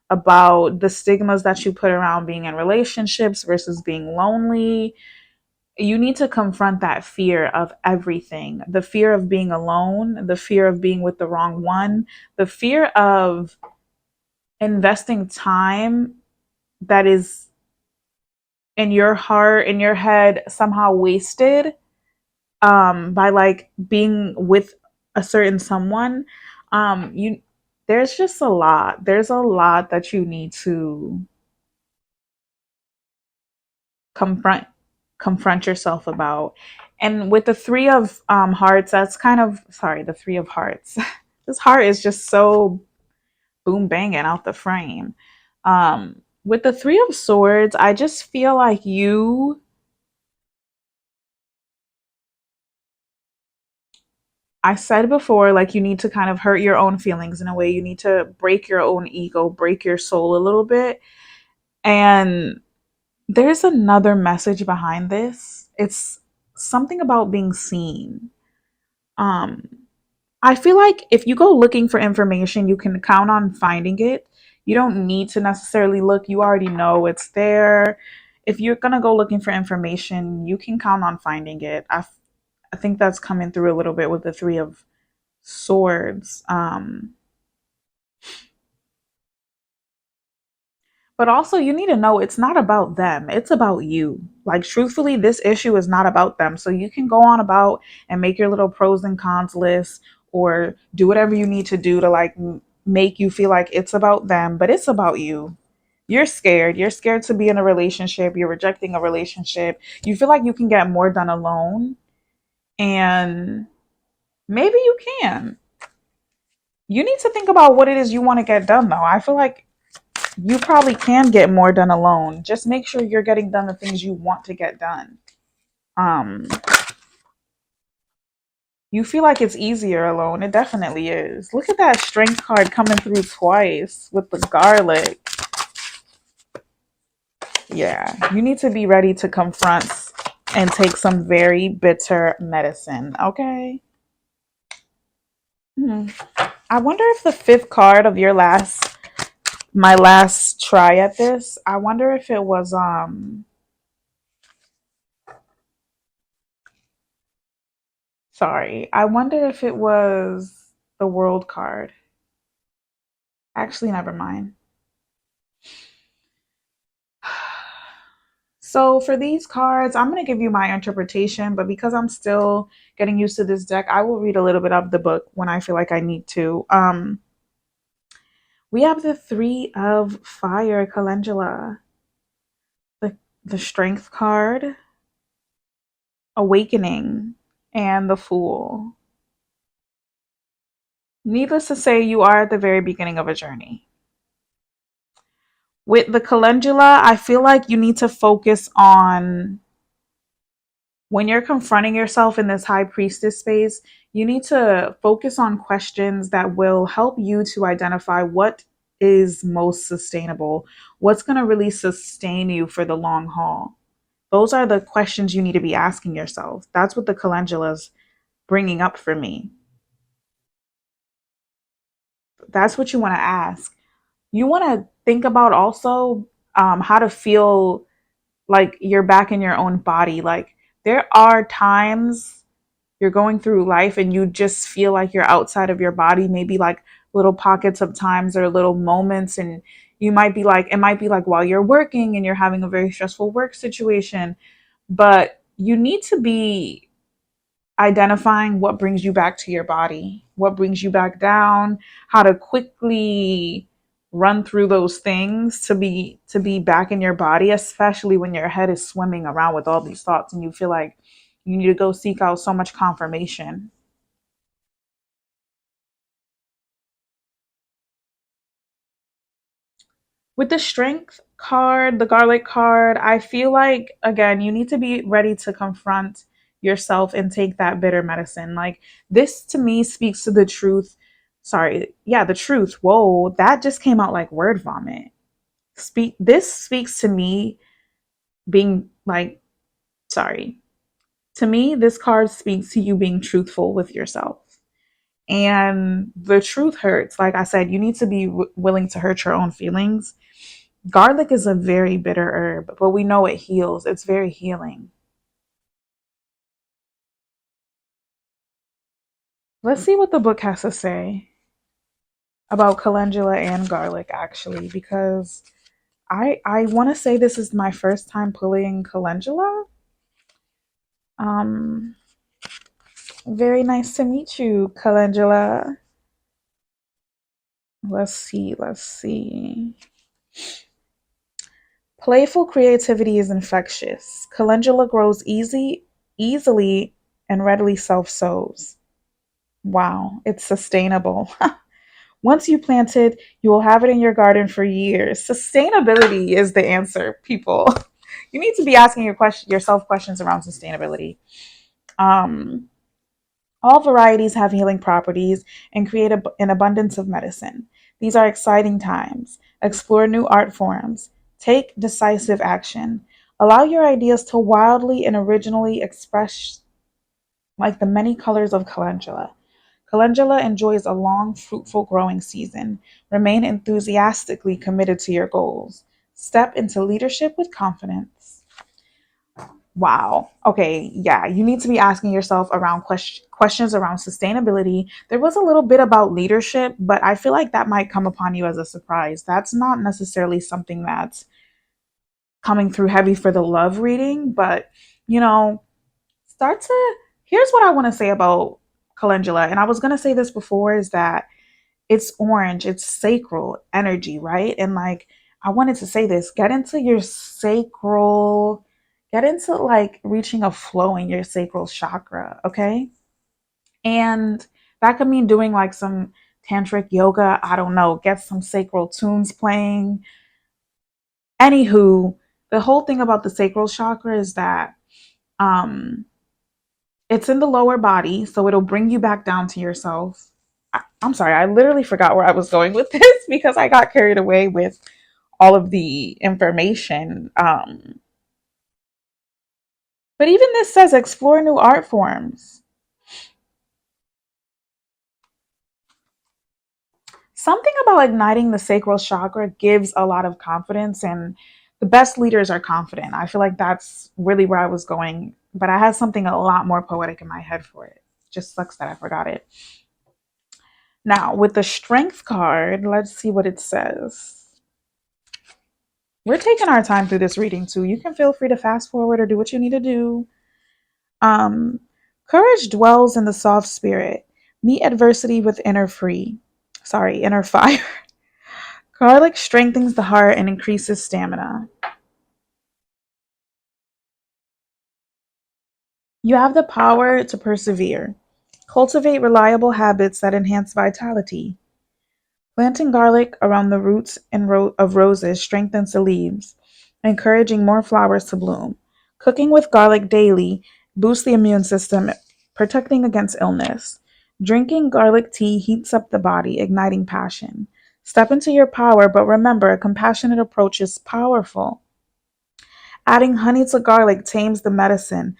[SPEAKER 1] about the stigmas that you put around being in relationships versus being lonely. You need to confront that fear of everything, the fear of being alone, the fear of being with the wrong one, the fear of investing time that is in your heart, in your head, somehow wasted by like being with a certain someone. You There's just a lot. There's a lot that you need to confront confront yourself about. And with the three of hearts, that's kind of sorry, the three of hearts. This heart is just so boom banging out the frame. With the three of swords, I just feel like I said before, like you need to kind of hurt your own feelings in a way. You need to break your own ego, break your soul a little bit. And there's another message behind this. It's something about being seen. Um, I feel like if you go looking for information, you can count on finding it. You don't need to necessarily look, you already know it's there. If you're going to go looking for information, you can count on finding it. I think that's coming through a little bit with the three of swords. But also, you need to know it's not about them, it's about you. Like, truthfully, this issue is not about them. So, you can go on about and make your little pros and cons list or do whatever you need to do to like make you feel like it's about them, but it's about you. You're scared. You're scared to be in a relationship. You're rejecting a relationship. You feel like you can get more done alone. And maybe you can. You need to think about what it is you want to get done, though. I feel like you probably can get more done alone. Just make sure you're getting done the things you want to get done. Um, you feel like it's easier alone. It definitely is. Look at that strength card coming through twice with the garlic. Yeah, you need to be ready to confront and take some very bitter medicine, okay? Hmm. I wonder if the fifth card of my last try at this, I wonder if it was sorry. I wonder if it was the world card. Actually, never mind. So for these cards, I'm going to give you my interpretation, but because I'm still getting used to this deck, I will read a little bit of the book when I feel like I need to. We have the Three of Fire, Calendula, the the Strength card, Awakening, and the Fool. Needless to say, you are at the very beginning of a journey. With the calendula, I feel like you need to focus on when you're confronting yourself in this high priestess space, you need to focus on questions that will help you to identify what is most sustainable, what's going to really sustain you for the long haul. Those are the questions you need to be asking yourself. That's what the calendula's bringing up for me. That's what you want to ask. You want to think about also how to feel like you're back in your own body. Like there are times you're going through life and you just feel like you're outside of your body, maybe like little pockets of times or little moments. And you might be like, it might be like while you're working and you're having a very stressful work situation, but you need to be identifying what brings you back to your body, what brings you back down, how to quickly run through those things to be back in your body, especially when your head is swimming around with all these thoughts and you feel like you need to go seek out so much confirmation. With the strength card, the garlic card, I feel like, again, you need to be ready to confront yourself and take that bitter medicine. Like, this to me speaks to the truth. Sorry. Yeah, the truth. Whoa, that just came out like word vomit. This speaks to me being like, sorry. To me, this card speaks to you being truthful with yourself. And the truth hurts. Like I said, you need to be willing to hurt your own feelings. Garlic is a very bitter herb, but we know it heals. It's very healing. Let's see what the book has to say about calendula and garlic, actually, because I want to say this is my first time pulling calendula. Um, Very nice to meet you, calendula. Let's see. Let's see. Playful creativity is infectious. Calendula grows easily, and readily self sows. Wow, it's sustainable. Once you plant it, you will have it in your garden for years. Sustainability is the answer, people. You need to be asking yourself questions around sustainability. Um, all varieties have healing properties and create an abundance of medicine. These are exciting times. Explore new art forms. Take decisive action. Allow your ideas to wildly and originally express like the many colors of calendula. Calendula enjoys a long, fruitful growing season. Remain enthusiastically committed to your goals. Step into leadership with confidence. Wow. Okay. Yeah. You need to be asking yourself around questions around sustainability. There was a little bit about leadership, but I feel like that might come upon you as a surprise. That's not necessarily something that's coming through heavy for the love reading, but you know, start to. Here's what I want to say about calendula. And I was going to say this before is that it's orange, it's sacral energy, right? And like I wanted to say this, get into your sacral, get into like reaching a flow in your sacral chakra, okay? And that could mean doing like some tantric yoga, I don't know, get some sacral tunes playing. Anywho, the whole thing about the sacral chakra is that um it's in the lower body, so it'll bring you back down to yourself. I'm sorry, I literally forgot where I was going with this because I got carried away with all of the information. But even this says explore new art forms. Something about igniting the sacral chakra gives a lot of confidence, and the best leaders are confident. I feel like that's really where I was going, but I had something a lot more poetic in my head for it. Just sucks that I forgot it. Now, with the strength card, let's see what it says. We're taking our time through this reading too. You can feel free to fast forward or do what you need to do. Um, Courage dwells in the soft spirit. Meet adversity with inner fire. Garlic strengthens the heart and increases stamina. You have the power to persevere. Cultivate reliable habits that enhance vitality. Planting garlic around the roots of roses strengthens the leaves, encouraging more flowers to bloom. Cooking with garlic daily boosts the immune system, protecting against illness. Drinking garlic tea heats up the body, igniting passion. Step into your power, but remember, a compassionate approach is powerful. Adding honey to garlic tames the medicine,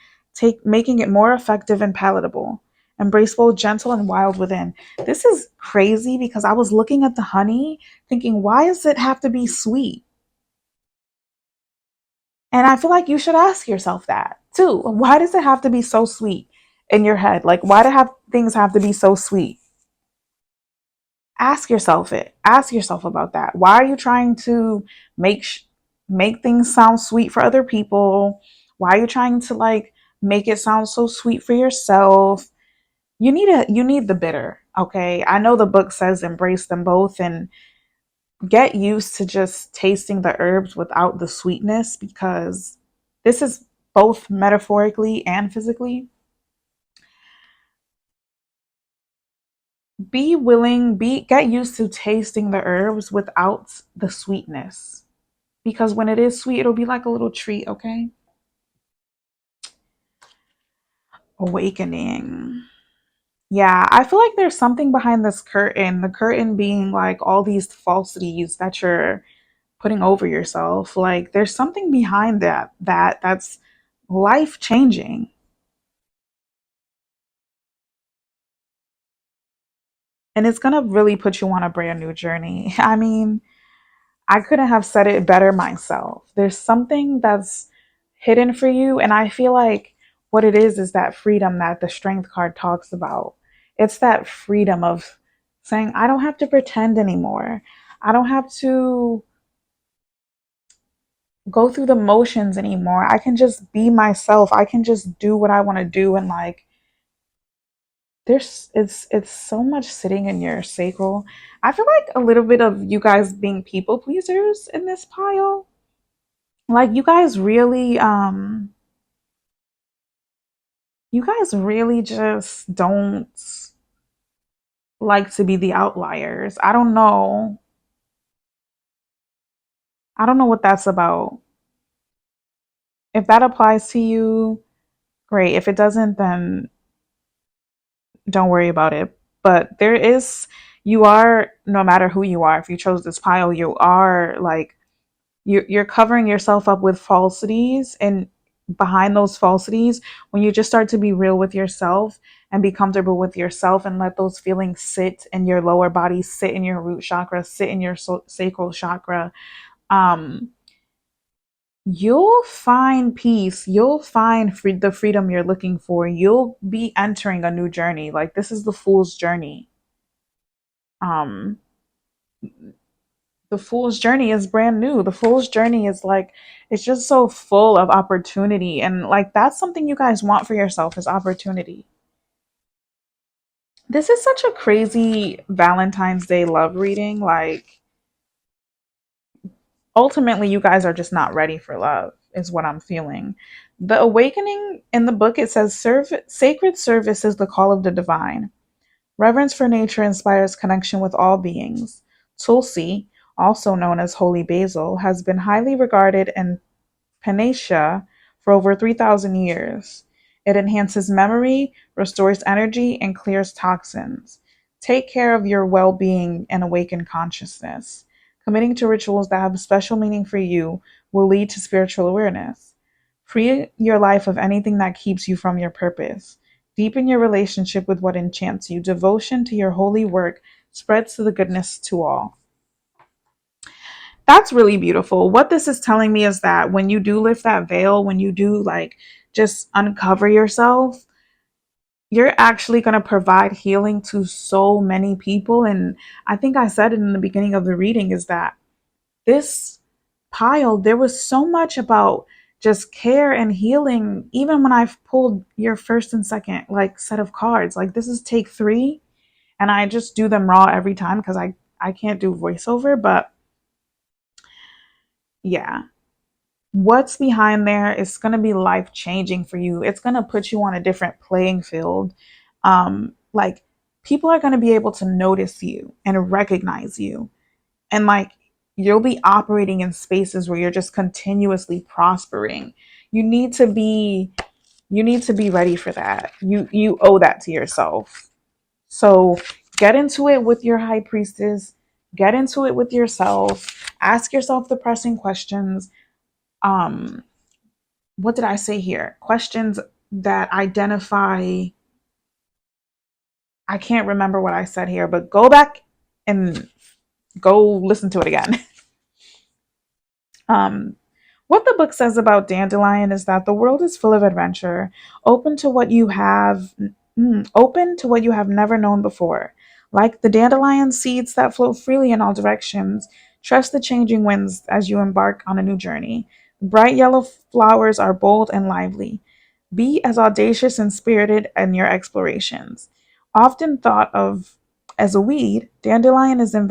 [SPEAKER 1] making it more effective and palatable. Embrace both gentle and wild within. This is crazy because I was looking at the honey thinking, why does it have to be sweet? And I feel like you should ask yourself that too. Why does it have to be so sweet in your head? Like, why do things have to be so sweet? Ask yourself it. Ask yourself about that. Why are you trying to make sh- make things sound sweet for other people? Why are you trying to like make it sound so sweet for yourself. You need the bitter, okay? I know the book says embrace them both and get used to just tasting the herbs without the sweetness, because this is both metaphorically and physically. Be get used to tasting the herbs without the sweetness, because when it is sweet it'll be like a little treat, okay? Awakening. Yeah, I feel like there's something behind this curtain, the curtain being like all these falsities that you're putting over yourself. Like there's something behind that's life changing. And it's gonna really put you on a brand new journey. I mean, I couldn't have said it better myself. There's something that's hidden for you, and I feel like what it is that freedom that the strength card talks about. It's that freedom of saying, I don't have to pretend anymore. I don't have to go through the motions anymore. I can just be myself. I can just do what I want to do, and like it's so much sitting in your sacral. I feel like a little bit of you guys being people pleasers in this pile. Like you guys really just don't like to be the outliers. I don't know what that's about. If that applies to you, great. If it doesn't, then don't worry about it. But there is, you are, no matter who you are, if you chose this pile, you are like, you're covering yourself up with falsities, and behind those falsities, when you just start to be real with yourself and be comfortable with yourself and let those feelings sit in your lower body, sit in your root chakra, sit in your sacral chakra, um you'll find peace, you'll find the freedom you're looking for, you'll be entering a new journey. Like this is the fool's journey. um the fool's journey is brand new. The fool's journey is like, it's just so full of opportunity, and like that's something you guys want for yourself, is opportunity. This is such a crazy Valentine's Day love reading. Like ultimately you guys are just not ready for love, is what I'm feeling. The awakening in the book, it says sacred service is the call of the divine. Reverence for nature inspires connection with all beings. Tulsi, also known as holy basil, has been highly regarded in Panacea for over 3,000 years. It enhances memory, restores energy, and clears toxins. Take care of your well being and awaken consciousness. Committing to rituals that have special meaning for you will lead to spiritual awareness. Free your life of anything that keeps you from your purpose. Deepen your relationship with what enchants you. Devotion to your holy work spreads to the goodness to all. That's really beautiful. What this is telling me is that when you do lift that veil, when you do like just uncover yourself, you're actually going to provide healing to so many people. And I think I said it in the beginning of the reading, is that this pile, there was so much about just care and healing. Even when I've pulled your first and second like set of cards, like this is take three, and I just do them raw every time because I can't do voiceover. But yeah, what's behind there is going to be life changing for you. It's going to put you on a different playing field. Like people are going to be able to notice you and recognize you, and like you'll be operating in spaces where you're just continuously prospering. You need to be you need to be ready for that. You owe that to yourself. So get into it with your high priestess. Get into it with yourself. Ask yourself the pressing questions. Um, what did I say here? Questions that identify. I can't remember what I said here, but go back and go listen to it again. Um, what the book says about dandelion is that the world is full of adventure, open to what you have, open to what you have never known before. Like the dandelion seeds that float freely in all directions, trust the changing winds as you embark on a new journey. Bright yellow flowers are bold and lively. Be as audacious and spirited in your explorations. Often thought of as a weed, dandelion is an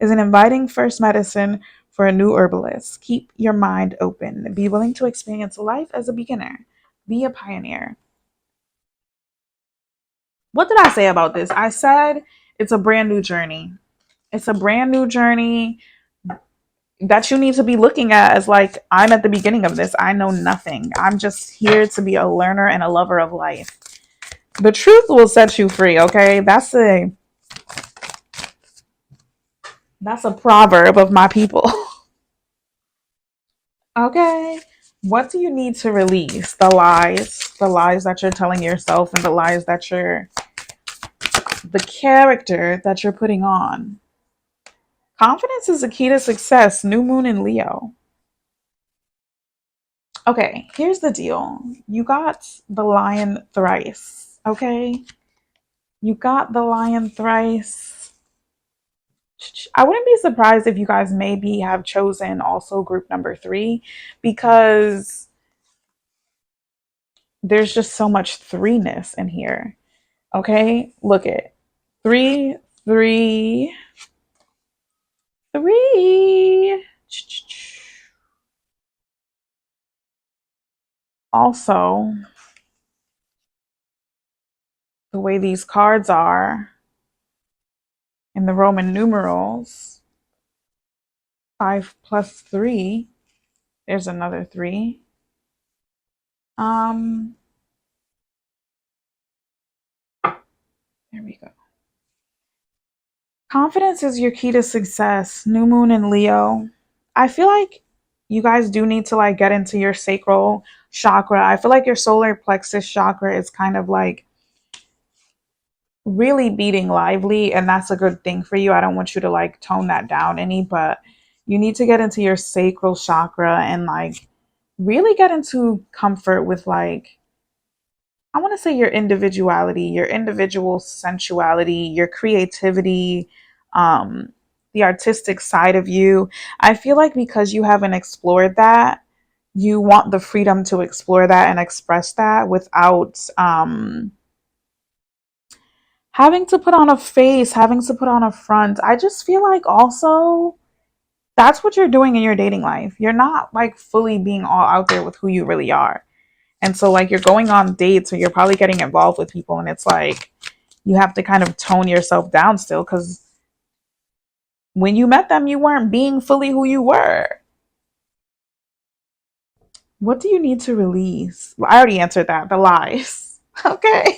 [SPEAKER 1] inviting first medicine for a new herbalist. Keep your mind open. Be willing to experience life as a beginner. Be a pioneer. What did I say about this? I said it's a brand new journey. It's a brand new journey that you need to be looking at as like, I'm at the beginning of this. I know nothing. I'm just here to be a learner and a lover of life. The truth will set you free, okay? That's a proverb of my people. Okay. What do you need to release? The lies that you're telling yourself and the character that you're putting on. Confidence is the key to success. New moon in Leo. Okay, here's the deal. You got the lion thrice, okay? You got the lion thrice. I wouldn't be surprised if you guys maybe have chosen also group number 3 because there's just so much threeness in here. Okay, look at three, three, three. Also, the way these cards are in the Roman numerals, 5 plus 3, there's another 3. Um, there we go. Confidence is your key to success. New moon in Leo. I feel like you guys do need to like get into your sacral chakra. I feel like your solar plexus chakra is kind of like really beating lively, and that's a good thing for you. I don't want you to like tone that down any, but you need to get into your sacral chakra and like really get into comfort with like, I want to say your individuality, your individual sensuality, your creativity, um, the artistic side of you. I feel like because you haven't explored that, you want the freedom to explore that and express that without having to put on a face, having to put on a front. I just feel like also that's what you're doing in your dating life. You're not like fully being all out there with who you really are. And so like you're going on dates or you're probably getting involved with people and it's like you have to kind of tone yourself down still cuz when you met them you weren't being fully who you were. What do you need to release? Well, I already answered that. The lies. Okay.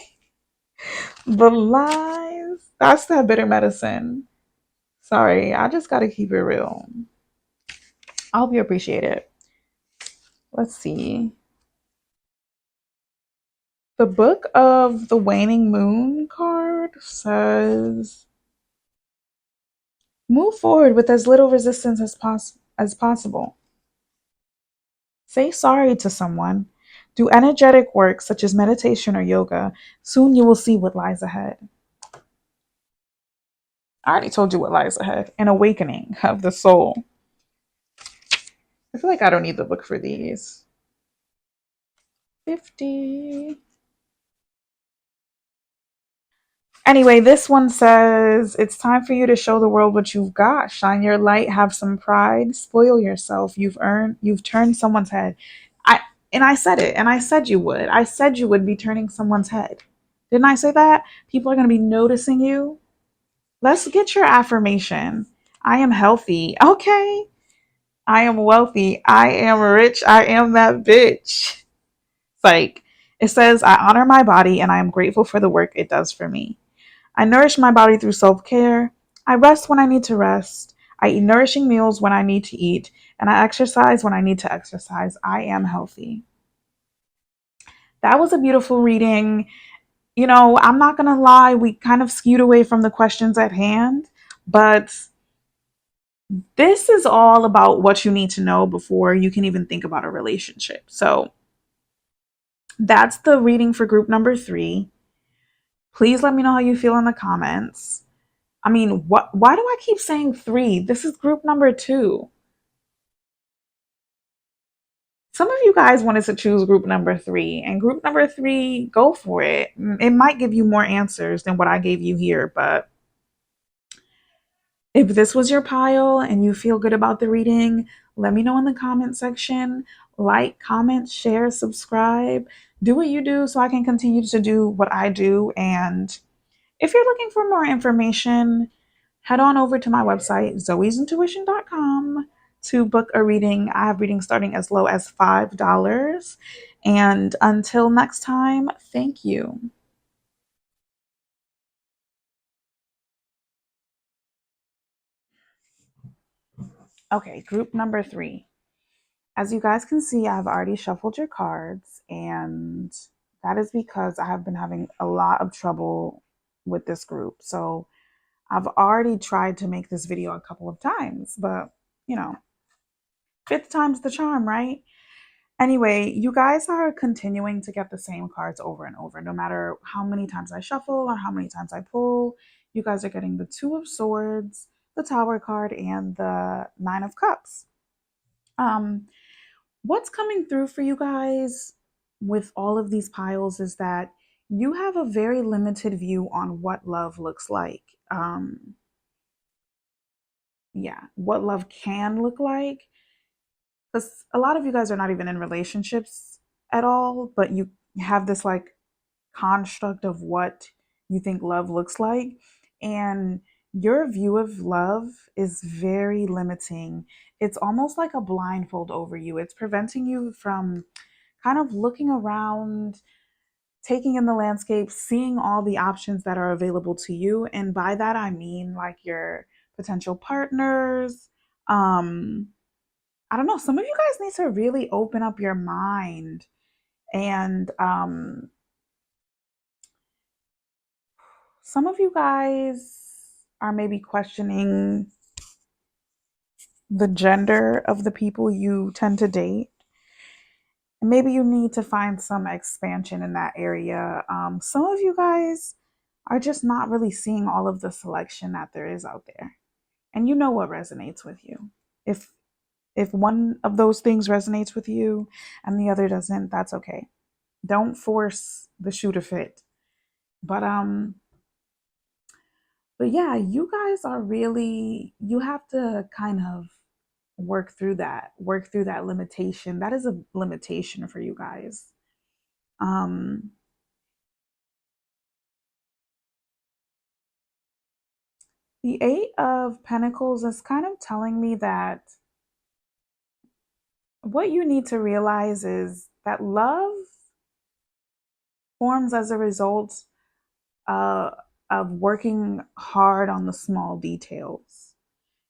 [SPEAKER 1] The lies. That's that bitter medicine. Sorry, I just got to keep it real. I hope you appreciate it. Let's see. The Book of the Waning Moon card says move forward with as little resistance as possible. Say sorry to someone. Do energetic work such as meditation or yoga. Soon you will see what lies ahead. I already told you what lies ahead. An awakening of the soul. I feel like I don't need the book for these. 50. Anyway, this one says it's time for you to show the world what you've got. Shine your light, have some pride, spoil yourself. You've turned someone's head. I and I said it, and I said you would. I said you would be turning someone's head. Didn't I say that? People are going to be noticing you. Let's get your affirmation. I am healthy. Okay. I am wealthy. I am rich. I am that bitch. Like it says, I honor my body and I am grateful for the work it does for me. I nourish my body through self care. I rest when I need to rest. I eat nourishing meals when I need to eat. And I exercise when I need to exercise. I am healthy. That was a beautiful reading. You know, I'm not going to lie, we kind of skewed away from the questions at hand, but this is all about what you need to know before you can even think about a relationship. So that's the reading for group number 3. Please let me know how you feel in the comments. I mean, why do I keep saying 3? This is group number 2. Some of you guys wanted to choose group number three, and group number three, go for it. It might give you more answers than what I gave you here, but if this was your pile and you feel good about the reading, let me know in the comment section. Like, comment, share, subscribe. Do what you do so I can continue to do what I do. And if you're looking for more information, head on over to my website, zoesintuition.com, to book a reading. I have readings starting as low as $5. And until next time, thank you. Okay, group number three. As you guys can see, I've already shuffled your cards, and that is because I have been having a lot of trouble with this group. So I've already tried to make this video a couple of times, but you know, fifth time's the charm, right? Anyway, you guys are continuing to get the same cards over and over. No matter how many times I shuffle or how many times I pull, you guys are getting the Two of Swords, the Tower card, and the Nine of Cups. Um, what's coming through for you guys with all of these piles is that you have a very limited view on what love looks like. Yeah, what love can look like. Because a lot of you guys are not even in relationships at all, but you have this like construct of what you think love looks like. And your view of love is very limiting. It's almost like a blindfold over you. It's preventing you from kind of looking around, taking in the landscape, seeing all the options that are available to you. And by that, I mean like your potential partners. I don't know. Some of you guys need to really open up your mind and some of you guys are maybe questioning the gender of the people you tend to date. And maybe you need to find some expansion in that area. Some of you guys are just not really seeing all of the selection that there is out there. And you know what resonates with you. If if one of those things resonates with you and the other doesn't, that's okay. Don't force the shoe to fit. But but yeah, you guys are really, you have to kind of work through that limitation. That is a limitation for you guys. Um the 8 of Pentacles is kind of telling me that what you need to realize is that love forms as a result uh, of working hard on the small details.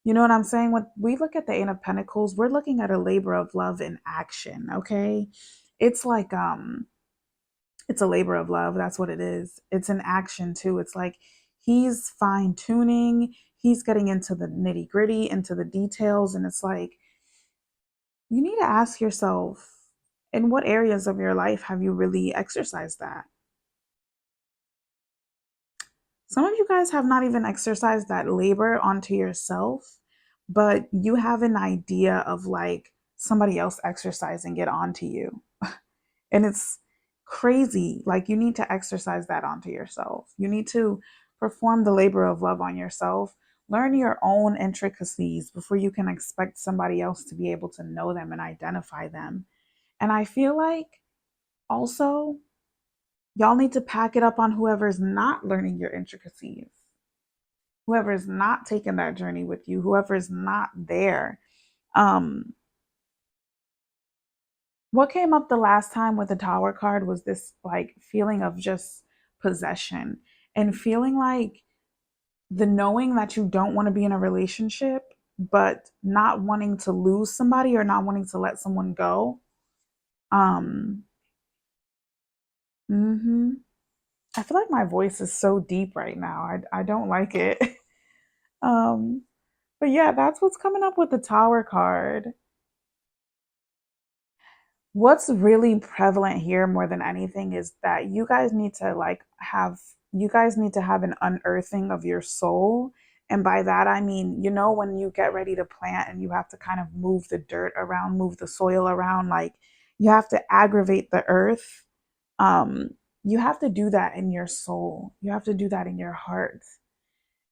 [SPEAKER 1] You know what I'm saying? When we look at the 8 of Pentacles, we're looking at a labor of love in action, okay? It's like it's a labor of love. That's what it is. It's an action too. It's like he's fine tuning, he's getting into the nitty gritty, into the details. And it's like, you need to ask yourself, in what areas of your life have you really exercised that? Some of you guys have not even exercised that labor onto yourself, but you have an idea of like somebody else exercising it onto you. And it's crazy. Like, you need to exercise that onto yourself. You need to perform the labor of love on yourself. Learn your own intricacies before you can expect somebody else to be able to know them and identify them. And I feel like also y'all need to pack it up on whoever's not learning your intricacies, whoever's not taking that journey with you, whoever's not there. Um, what came up the last time with the Tower card was this like feeling of just possession and feeling like the knowing that you don't want to be in a relationship, but not wanting to lose somebody or not wanting to let someone go. Um, hmm I feel like my voice is so deep right now. I don't like it. um, but yeah, that's what's coming up with the Tower card. What's really prevalent here more than anything is that you guys need to have an unearthing of your soul. And by that I mean, you know, when you get ready to plant and you have to kind of move the dirt around, move the soil around, like You have to aggravate the earth. Um, you have to do that in your soul. You have to do that in your heart.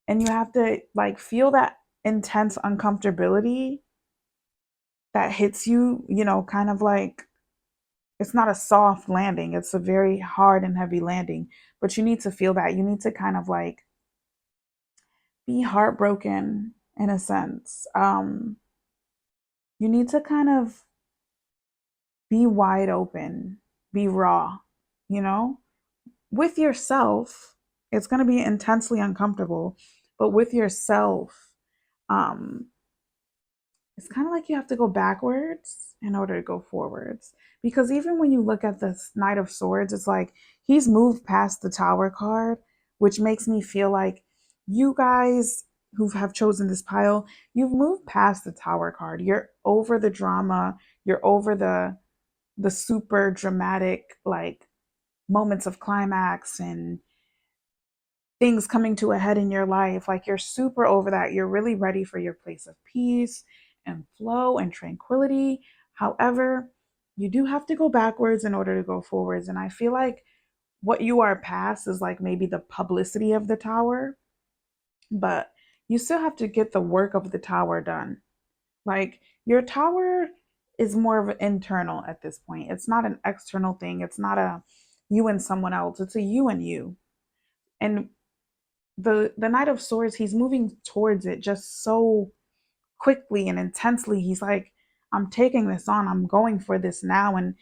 [SPEAKER 1] And you have to like feel that intense uncomfortability that hits you, kind of like it's not a soft landing, it's a very hard and heavy landing. But you need to feel that. You need to kind of like be heartbroken in a sense. You need to kind of be wide open, be raw, you know, with yourself. It's going to be intensely uncomfortable, but with yourself, um, it's kind of like you have to go backwards in order to go forwards. Because even when you look at the Knight of Swords, it's like he's moved past the Tower card, which makes me feel like you guys who have chosen this pile, you've moved past the Tower card. You're over the drama. You're over the super dramatic like moments of climax and things coming to a head in your life. Like you're super over that. You're really ready for your place of peace and flow and tranquility. However, you do have to go backwards in order to go forwards. And I feel like what you are past is like maybe the publicity of the tower, but you still have to get the work of the tower done. Like your tower is more of an internal at this point. It's not an external thing. It's not a you and someone else. It's a you and you. And the Knight of Swords, he's moving towards it just so quickly and intensely. He's like, I'm taking this on. I'm going for this now. And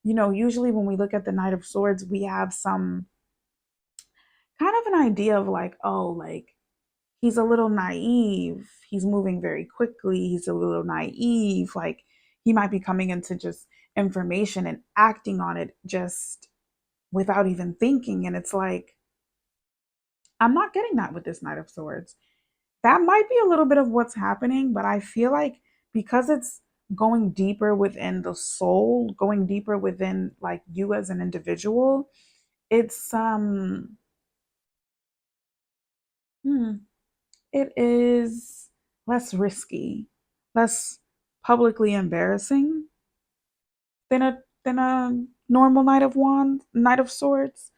[SPEAKER 1] usually when we look at the Knight of Swords, we have some kind of an idea of like, oh, like he's a little naive. He's moving very quickly. He's a little naive. Like he might be coming into just information and acting on it just without even thinking. And it's like, I'm not getting that with this Knight of Swords. That might be a little bit of what's happening, but I feel like because it's going deeper within the soul, going deeper within like you as an individual, it's hmm, it is less risky, less publicly embarrassing than a normal Knight of Swords.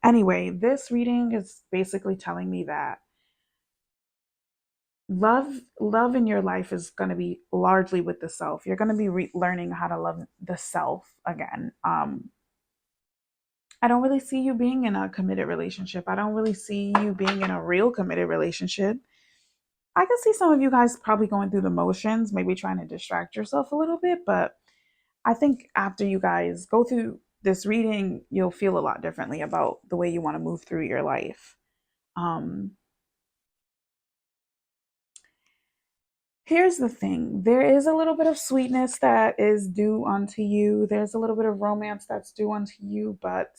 [SPEAKER 1] Anyway, this reading is basically telling me that love in your life is going to be largely with the self. You're going to be learning how to love the self again. I don't really see you being in a committed relationship. I don't really see you being in a real committed relationship. I can see some of you guys probably going through the motions, maybe trying to distract yourself a little bit, but I think after you guys go through this reading, you'll feel a lot differently about the way you want to move through your life. um Here's the thing, there is a little bit of sweetness that is due unto you. There's a little bit of romance that's due unto you, but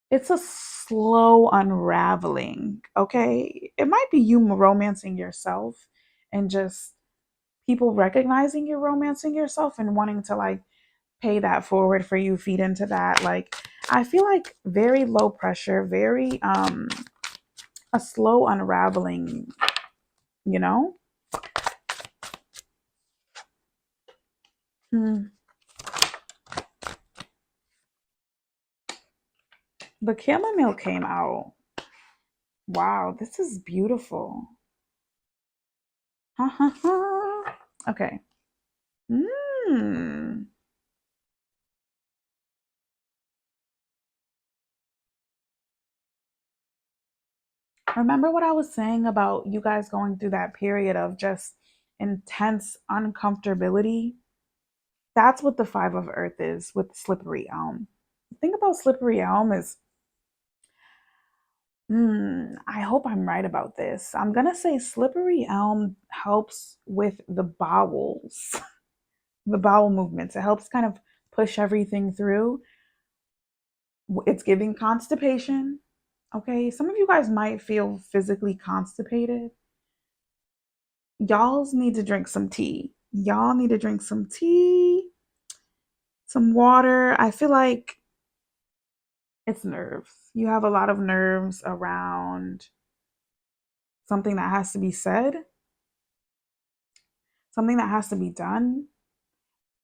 [SPEAKER 1] it's a slow unraveling, okay? It might be you romancing yourself and just people recognizing you're romancing yourself and wanting to like pay that forward for you, feed into that. Like, I feel like very low pressure, very, a slow unraveling, you know? Hmm. The chamomile came out. Wow, this is beautiful. Ha ha ha. Okay. Mm. Remember what I was saying about you guys going through that period of just intense uncomfortability? That's what the Five of Earth is with Slippery Elm. The thing about Slippery Elm is, I hope I'm right about this. I'm gonna say Slippery Elm helps with the bowels, the bowel movements. It helps kind of push everything through. It's giving constipation. Okay, some of you guys might feel physically constipated. Y'all need to drink some tea. Y'all need to drink some tea, some water. I feel like it's nerves. You have a lot of nerves around something that has to be said, something that has to be done.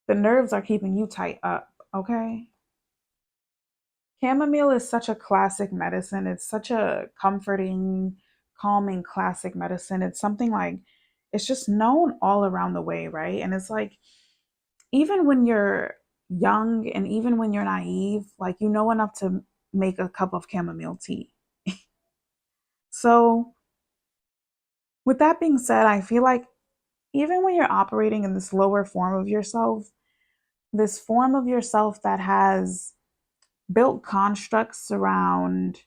[SPEAKER 1] The nerves are keeping you tight up, okay? Chamomile is such a classic medicine. It's such a comforting, calming classic medicine. It's something like it's just known all around the way, right? And it's like even when you're young and even when you're naive, like you know enough to make a cup of chamomile tea. So, with that being said, I feel like even when you're operating in this lower form of yourself, this form of yourself that has built constructs around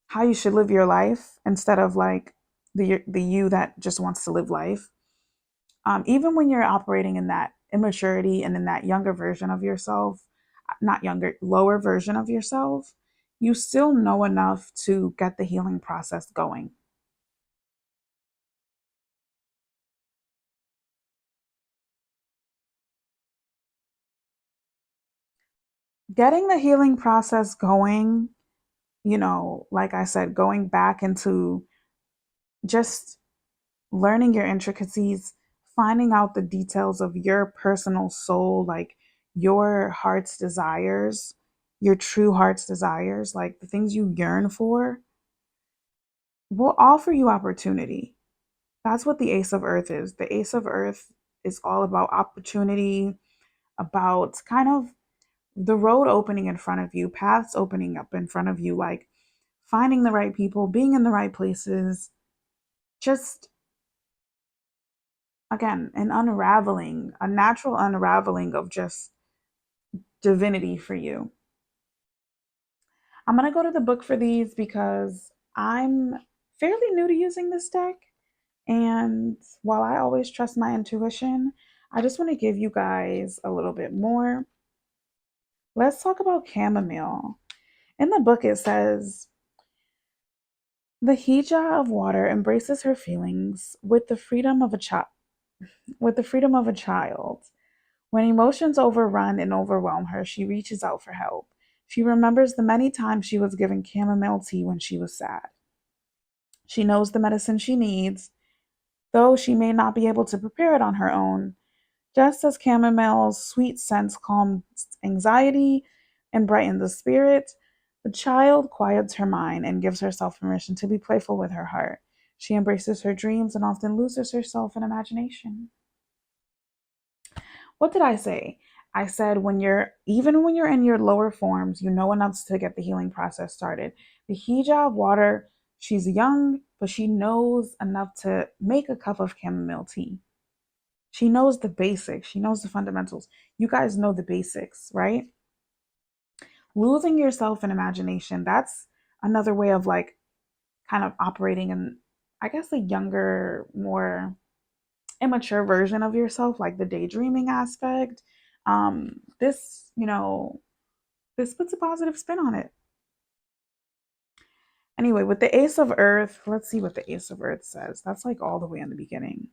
[SPEAKER 1] how you should live your life instead of like the you that just wants to live life. Even when you're operating in that immaturity and in that younger version of yourself, not younger, lower version of yourself, you still know enough to get the healing process going. Getting the healing process going, like I said, going back into just learning your intricacies, finding out the details of your personal soul, like your heart's desires, your true heart's desires, like the things you yearn for, will offer you opportunity. That's what the Ace of Earth is. The Ace of Earth is all about opportunity, about kind of the road opening in front of you, paths opening up in front of you, like finding the right people, being in the right places, just again, an unraveling, a natural unraveling of just divinity for you. I'm going to go to the book for these because I'm fairly new to using this deck. And while I always trust my intuition, I just want to give you guys a little bit more. Let's talk about chamomile. In the book, it says the hija of water embraces her feelings with the freedom of a child. With the freedom of a child. When emotions overrun and overwhelm her, she reaches out for help. She remembers the many times she was given chamomile tea when she was sad. She knows the medicine she needs, though she may not be able to prepare it on her own. Just as chamomile's sweet scent calms anxiety and brightens the spirit, the child quiets her mind and gives herself permission to be playful with her heart. She embraces her dreams and often loses herself in imagination. What did I say? I said when you're even when you're in your lower forms, you know enough to get the healing process started. The hijab water, she's young, but she knows enough to make a cup of chamomile tea. She knows the basics. She knows the fundamentals. You guys know the basics, right? Losing yourself in imagination, that's another way of like kind of operating in, I guess, a younger, more immature version of yourself, like the daydreaming aspect. This, this puts a positive spin on it. Anyway, with the Ace of Earth, let's see what the Ace of Earth says. That's like all the way in the beginning.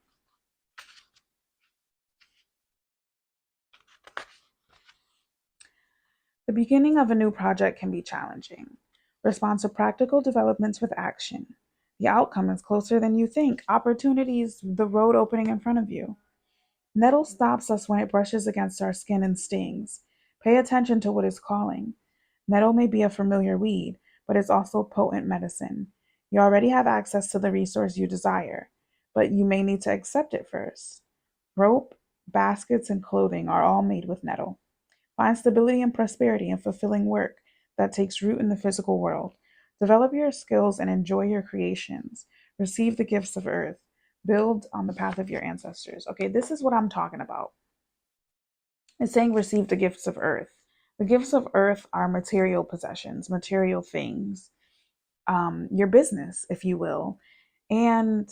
[SPEAKER 1] The beginning of a new project can be challenging. Respond to practical developments with action. The outcome is closer than you think. Opportunities, the road opening in front of you. Nettle stops us when it brushes against our skin and stings. Pay attention to what is calling. Nettle may be a familiar weed, but it's also potent medicine. You already have access to the resource you desire, but you may need to accept it first. Rope, baskets, and clothing are all made with nettle. Find stability and prosperity in fulfilling work that takes root in the physical world. Develop your skills and enjoy your creations. Receive the gifts of earth. Build on the path of your ancestors. Okay, this is what I'm talking about. It's saying receive the gifts of earth. The gifts of earth are material possessions, material things, your business, if you will. And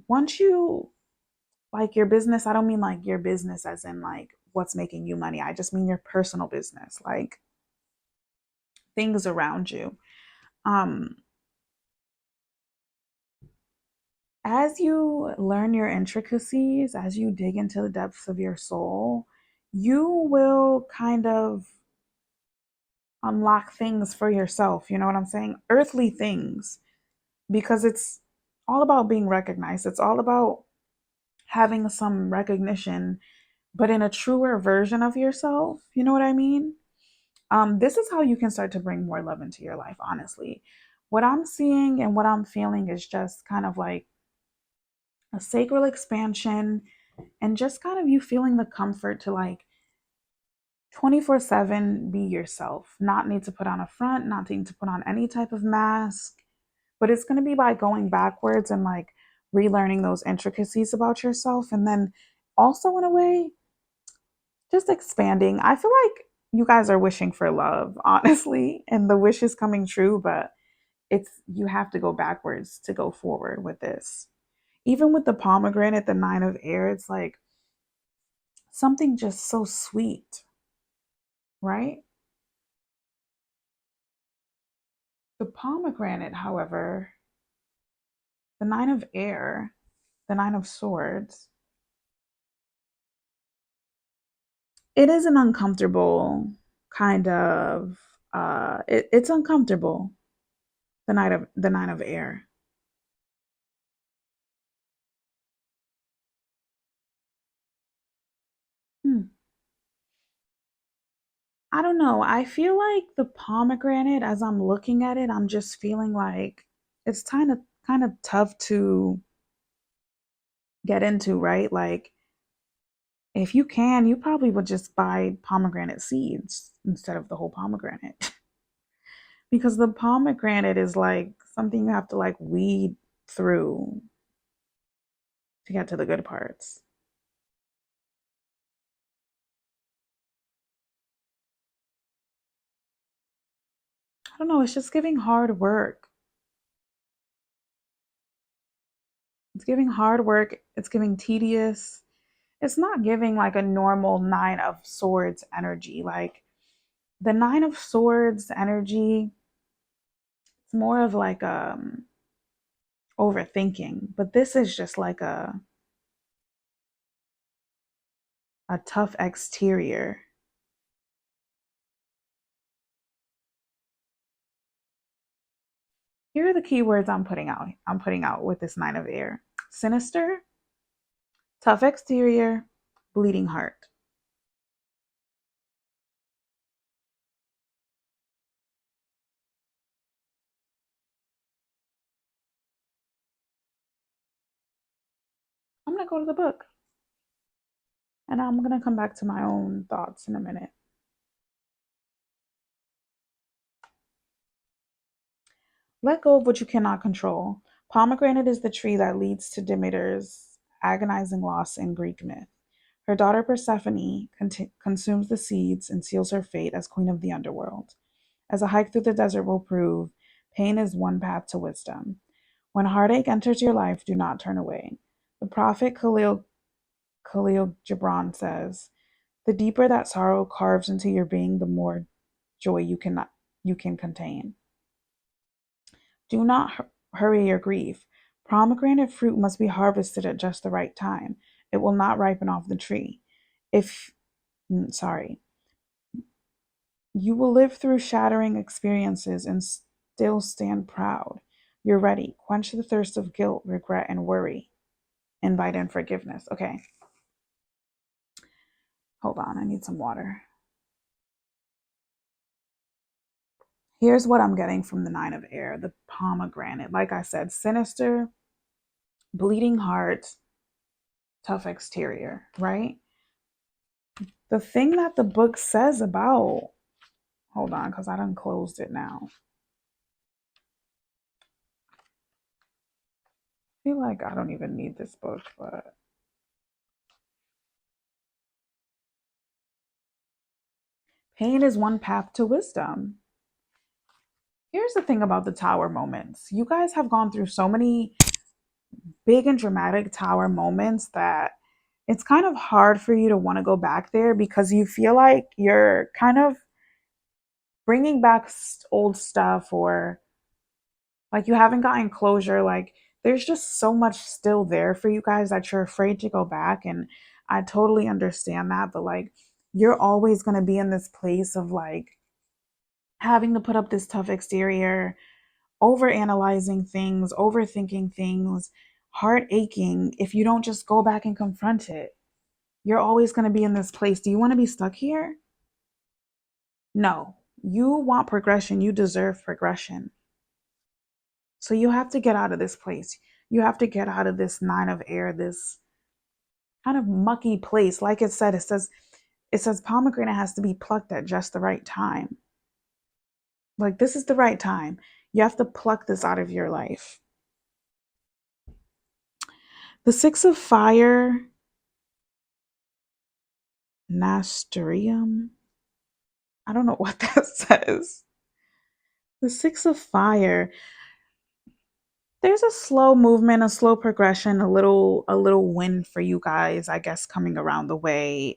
[SPEAKER 1] once you like your business, I don't mean like your business as in like what's making you money. I just mean your personal business, like things around you. Um, as you learn your intricacies, as you dig into the depths of your soul, you will kind of unlock things for yourself. You know what I'm saying? Earthly things, because it's all about being recognized. It's all about having some recognition but in a truer version of yourself. You know what I mean? This is how you can start to bring more love into your life, honestly. What I'm seeing and what I'm feeling is just kind of like a sacral expansion and just kind of you feeling the comfort to like 24/7 be yourself, not need to put on a front, not need to put on any type of mask. But it's going to be by going backwards and like relearning those intricacies about yourself. And then also, in a way, just expanding. I feel like you guys are wishing for love, honestly, and the wish is coming true, but it's you have to go backwards to go forward with this. Even with the pomegranate, the nine of air, it's like something just so sweet, right? The pomegranate, however, the nine of air, the nine of swords, it is an uncomfortable kind of it's uncomfortable, the nine of air. Hmm. I don't know. I feel like the pomegranate, as I'm looking at it, I'm just feeling like it's kind of tough to get into, right? Like if you can, you probably would just buy pomegranate seeds instead of the whole pomegranate. Because the pomegranate is like something you have to like weed through to get to the good parts. I don't know, it's just giving hard work. It's giving hard work, it's giving tedious. It's not giving like a normal nine of swords energy. Like the nine of swords energy, it's more of like overthinking, but this is just like a tough exterior. Here are the keywords I'm putting out with this nine of air: sinister, tough exterior, bleeding heart. I'm gonna go to the book and I'm gonna come back to my own thoughts in a minute. Let go of what you cannot control. Pomegranate is the tree that leads to Demeter's agonizing loss in Greek myth. Her daughter Persephone consumes the seeds and seals her fate as queen of the underworld. As a hike through the desert will prove, pain is one path to wisdom. When heartache enters your life, do not turn away. The prophet Khalil Gibran says, "The deeper that sorrow carves into your being, the more joy you can contain." Do not hurry your grief. Pomegranate fruit must be harvested at just the right time. It will not ripen off the tree. If, sorry, you will live through shattering experiences and still stand proud. You're ready. Quench the thirst of guilt, regret, and worry. Invite in forgiveness. Okay, hold on. I need some water. Here's what I'm getting from the nine of air, the pomegranate. Like I said, sinister, bleeding heart, tough exterior, right? The thing that the book says about, hold on, because I done closed it now. I feel like I don't even need this book, but pain is one path to wisdom. Here's the thing about the tower moments. You guys have gone through so many big and dramatic tower moments that it's kind of hard for you to want to go back there because you feel like you're kind of bringing back old stuff or like you haven't gotten closure. Like there's just so much still there for you guys that you're afraid to go back. And I totally understand that. But like you're always going to be in this place of like having to put up this tough exterior, over analyzing things, overthinking things, heart aching if you don't just go back and confront it. You're always going to be in this place. Do you want to be stuck here? No. You want progression. You deserve progression. So you have to get out of this place. You have to get out of this nine of air, this kind of mucky place. Like it says pomegranate has to be plucked at just the right time. Like this is the right time. You have to pluck this out of your life. The six of fire, nasterium. I don't know what that says. The six of fire. There's a slow movement, a slow progression, a little win for you guys, I guess, coming around the way.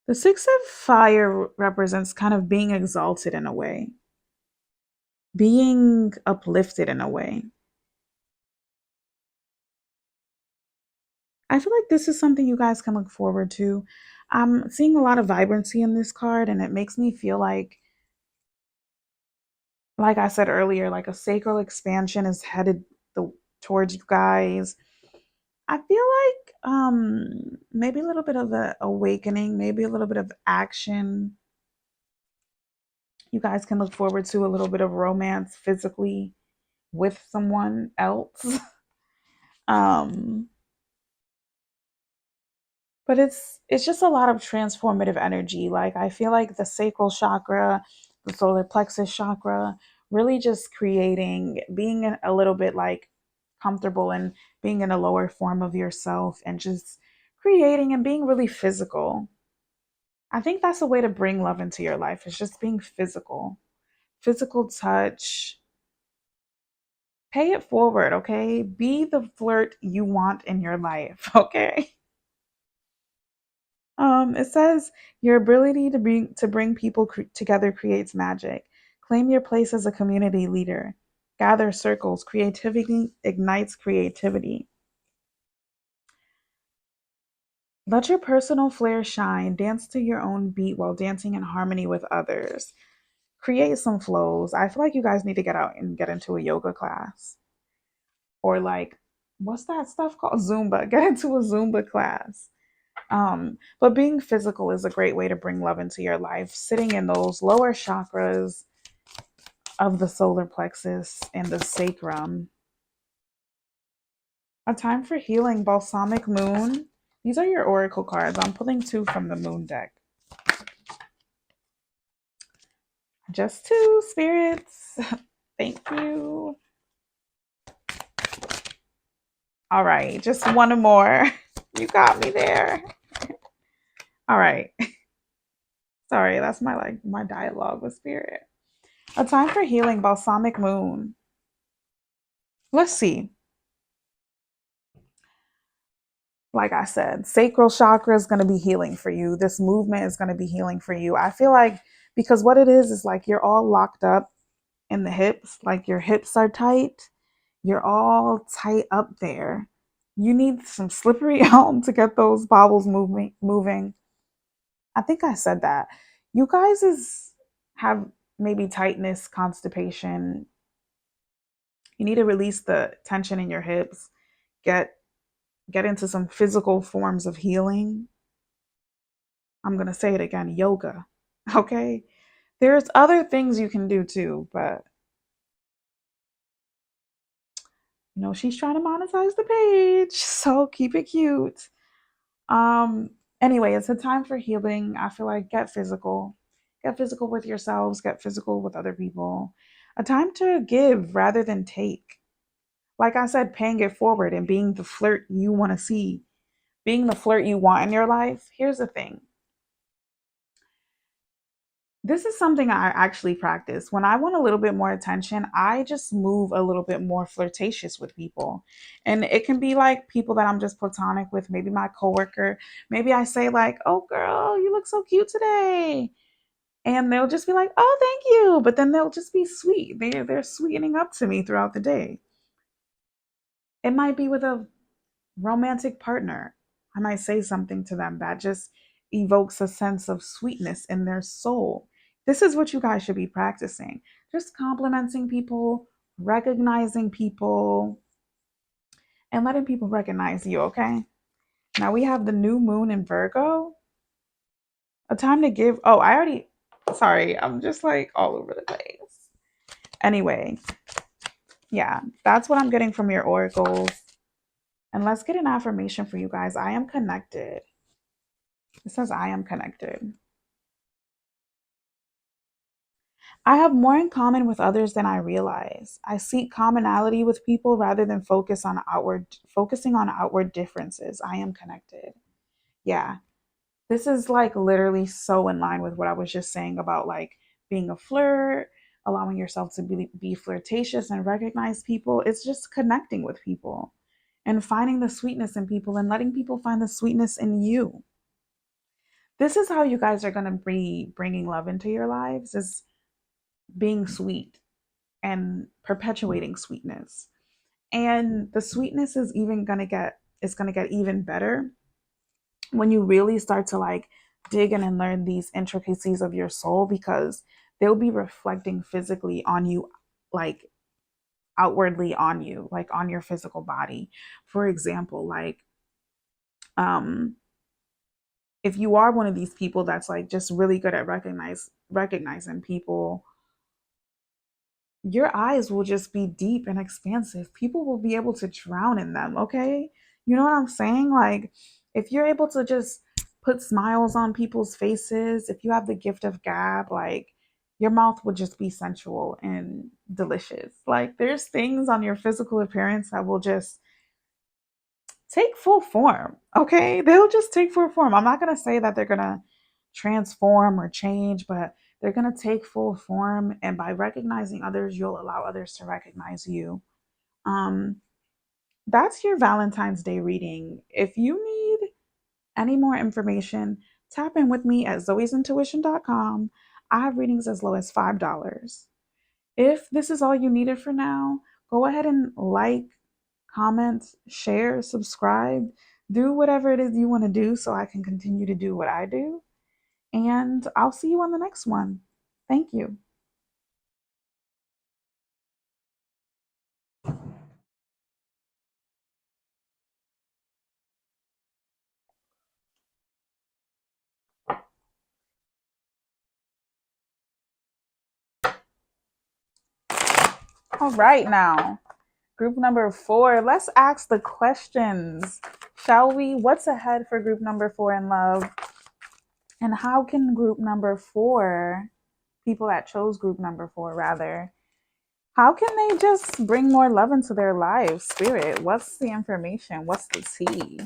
[SPEAKER 1] The six of fire represents kind of being exalted in a way, being uplifted in a way. I feel like this is something you guys can look forward to. I'm seeing a lot of vibrancy in this card, and it makes me feel like I said earlier, like a sacral expansion is headed towards you guys. I feel like maybe a little bit of a awakening, maybe a little bit of action. You guys can look forward to a little bit of romance physically with someone else. um but it's just a lot of transformative energy. Like I feel like the sacral chakra, the solar plexus chakra, really just creating, being a little bit like comfortable and being in a lower form of yourself and just creating and being really physical. I think that's a way to bring love into your life. It's just being physical. Physical touch. Pay it forward, okay? Be the flirt you want in your life, okay? It says your ability to bring people together creates magic. Claim your place as a community leader. Gather circles. Creativity ignites creativity. Let your personal flair shine. Dance to your own beat while dancing in harmony with others. Create some flows. I feel like you guys need to get out and get into a yoga class or like what's that stuff called? Zumba. Get into a Zumba class. But being physical is a great way to bring love into your life. Sitting in those lower chakras of the solar plexus and the sacrum. A time for healing, balsamic moon. These are your oracle cards. I'm pulling two from the moon deck. Just two spirits. Thank you. All right, just one more. You got me there. All right. Sorry, that's my dialogue with spirit. A time for healing, balsamic moon. Let's see. Like I said, sacral chakra is going to be healing for you. This movement is going to be healing for you. I feel like because what it is like you're all locked up in the hips, like your hips are tight. You're all tight up there. You need some slippery elm to get those bobbles moving. I think I said that. You guys have maybe tightness, constipation. You need to release the tension in your hips. Get get into some physical forms of healing. I'm going to say it again, yoga. Okay? There's other things you can do too, but she's trying to monetize the page, so keep it cute. Um anyway, it's a time for healing. I feel like get physical. Get physical with yourselves, get physical with other people. A time to give rather than take. Like I said, paying it forward and being the flirt you want to see. Being the flirt you want in your life. Here's the thing. This is something I actually practice. When I want a little bit more attention, I just move a little bit more flirtatious with people. And it can be like people that I'm just platonic with, maybe my coworker. Maybe I say like, "Oh girl, you look so cute today." And they'll just be like, "Oh, thank you." But then they'll just be sweet. They're sweetening up to me throughout the day. It might be with a romantic partner. I might say something to them that just evokes a sense of sweetness in their soul. This is what you guys should be practicing. Just complimenting people, recognizing people, and letting people recognize you, okay? Now we have the new moon in Virgo. A time to give. Oh, I already. Sorry, I'm just like all over the place. Anyway, yeah, that's what I'm getting from your oracles. And let's get an affirmation for you guys. I am connected. It says I am connected. I have more in common with others than I realize. I seek commonality with people rather than focusing on outward differences. I am connected. Yeah. This is like literally so in line with what I was just saying about like being a flirt, allowing yourself to be flirtatious and recognize people. It's just connecting with people and finding the sweetness in people and letting people find the sweetness in you. This is how you guys are going to be bringing love into your lives, is being sweet and perpetuating sweetness. And the sweetness is even going to get it's going to get even better when you really start to like dig in and learn these intricacies of your soul, because they'll be reflecting physically on you, like outwardly on you, like on your physical body. For example, like um if you are one of these people that's like just really good at recognizing people, your eyes will just be deep and expansive. People will be able to drown in them, okay? You know what I'm saying? Like, if you're able to just put smiles on people's faces, if you have the gift of gab, like, your mouth would just be sensual and delicious. Like, there's things on your physical appearance that will just take full form, okay? They'll just take full form. I'm not going to say that they're going to transform or change, but they're going to take full form. And by recognizing others, you'll allow others to recognize you. Um, that's your Valentine's Day reading. If you need any more information, tap in with me at zoesintuition.com. I have readings as low as $5. If this is all you needed for now, go ahead and like, comment, share, subscribe, do whatever it is you want to do so I can continue to do what I do. And I'll see you on the next one. Thank you. All right, now, group number 4. Let's ask the questions, shall we? What's ahead for group number 4 in love? And how can group number 4, people that chose group number 4 rather, how can they just bring more love into their lives? Spirit, what's the information? What's the tea?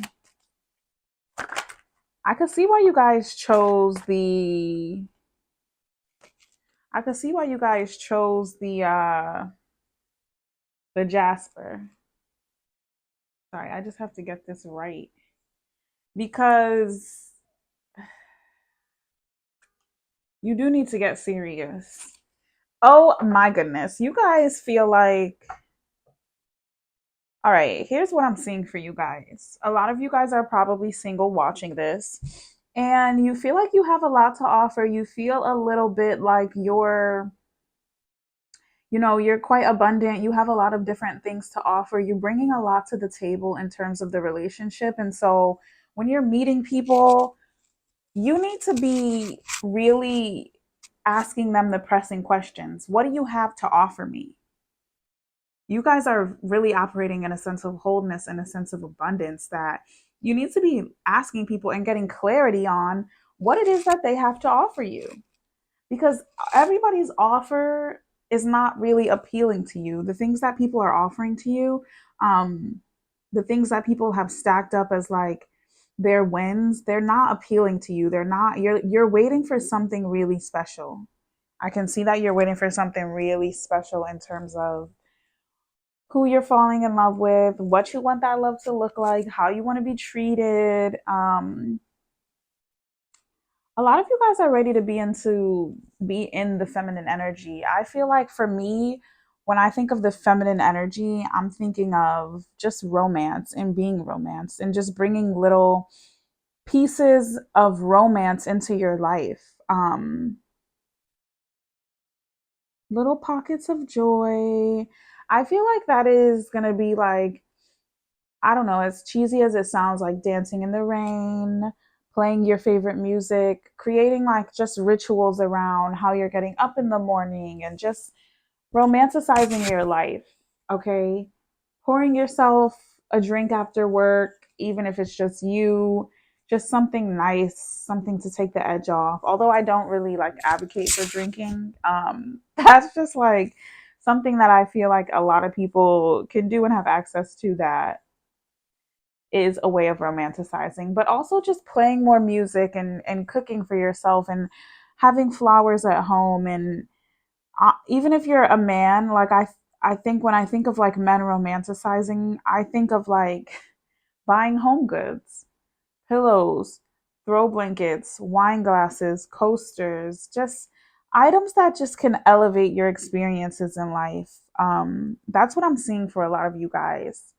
[SPEAKER 1] I could see why you guys chose the I could see why you guys chose the Jasper. Sorry, I just have to get this right. Because you do need to get serious. Oh my goodness. You guys feel like, all right, here's what I'm seeing for you guys. A lot of you guys are probably single watching this, and you feel like you have a lot to offer. You feel a little bit like you're quite abundant. You have a lot of different things to offer. You're bringing a lot to the table in terms of the relationship. And so when you're meeting people, you need to be really asking them the pressing questions. What do you have to offer me? You guys are really operating in a sense of wholeness and a sense of abundance that you need to be asking people and getting clarity on what it is that they have to offer you, because everybody's offer is not really appealing to you. The things that people are offering to you, um, the things that people have stacked up as like their wins, they're not appealing to you. They're not. You're waiting for something really special. I can see that you're waiting for something really special in terms of who you're falling in love with, what you want that love to look like, how you want to be treated. A lot of you guys are ready to be in the feminine energy. I feel like for me, when I think of the feminine energy, I'm thinking of just romance and being romance and just bringing little pieces of romance into your life. Little pockets of joy. I feel like that is going to be like I don't know, as cheesy as it sounds, like dancing in the rain, playing your favorite music, creating like just rituals around how you're getting up in the morning and just romanticizing your life, okay? Pouring yourself a drink after work, even if it's just you, just something nice, something to take the edge off. Although I don't really like advocate for drinking, that's just like something that I feel like a lot of people can do and have access to, that is a way of romanticizing, but also just playing more music and cooking for yourself and having flowers at home. And even if you're a man, like I think when I think of like men romanticizing, I think of like buying home goods, pillows, throw blankets, wine glasses, coasters, just items that just can elevate your experiences in life. That's what I'm seeing for a lot of you guys.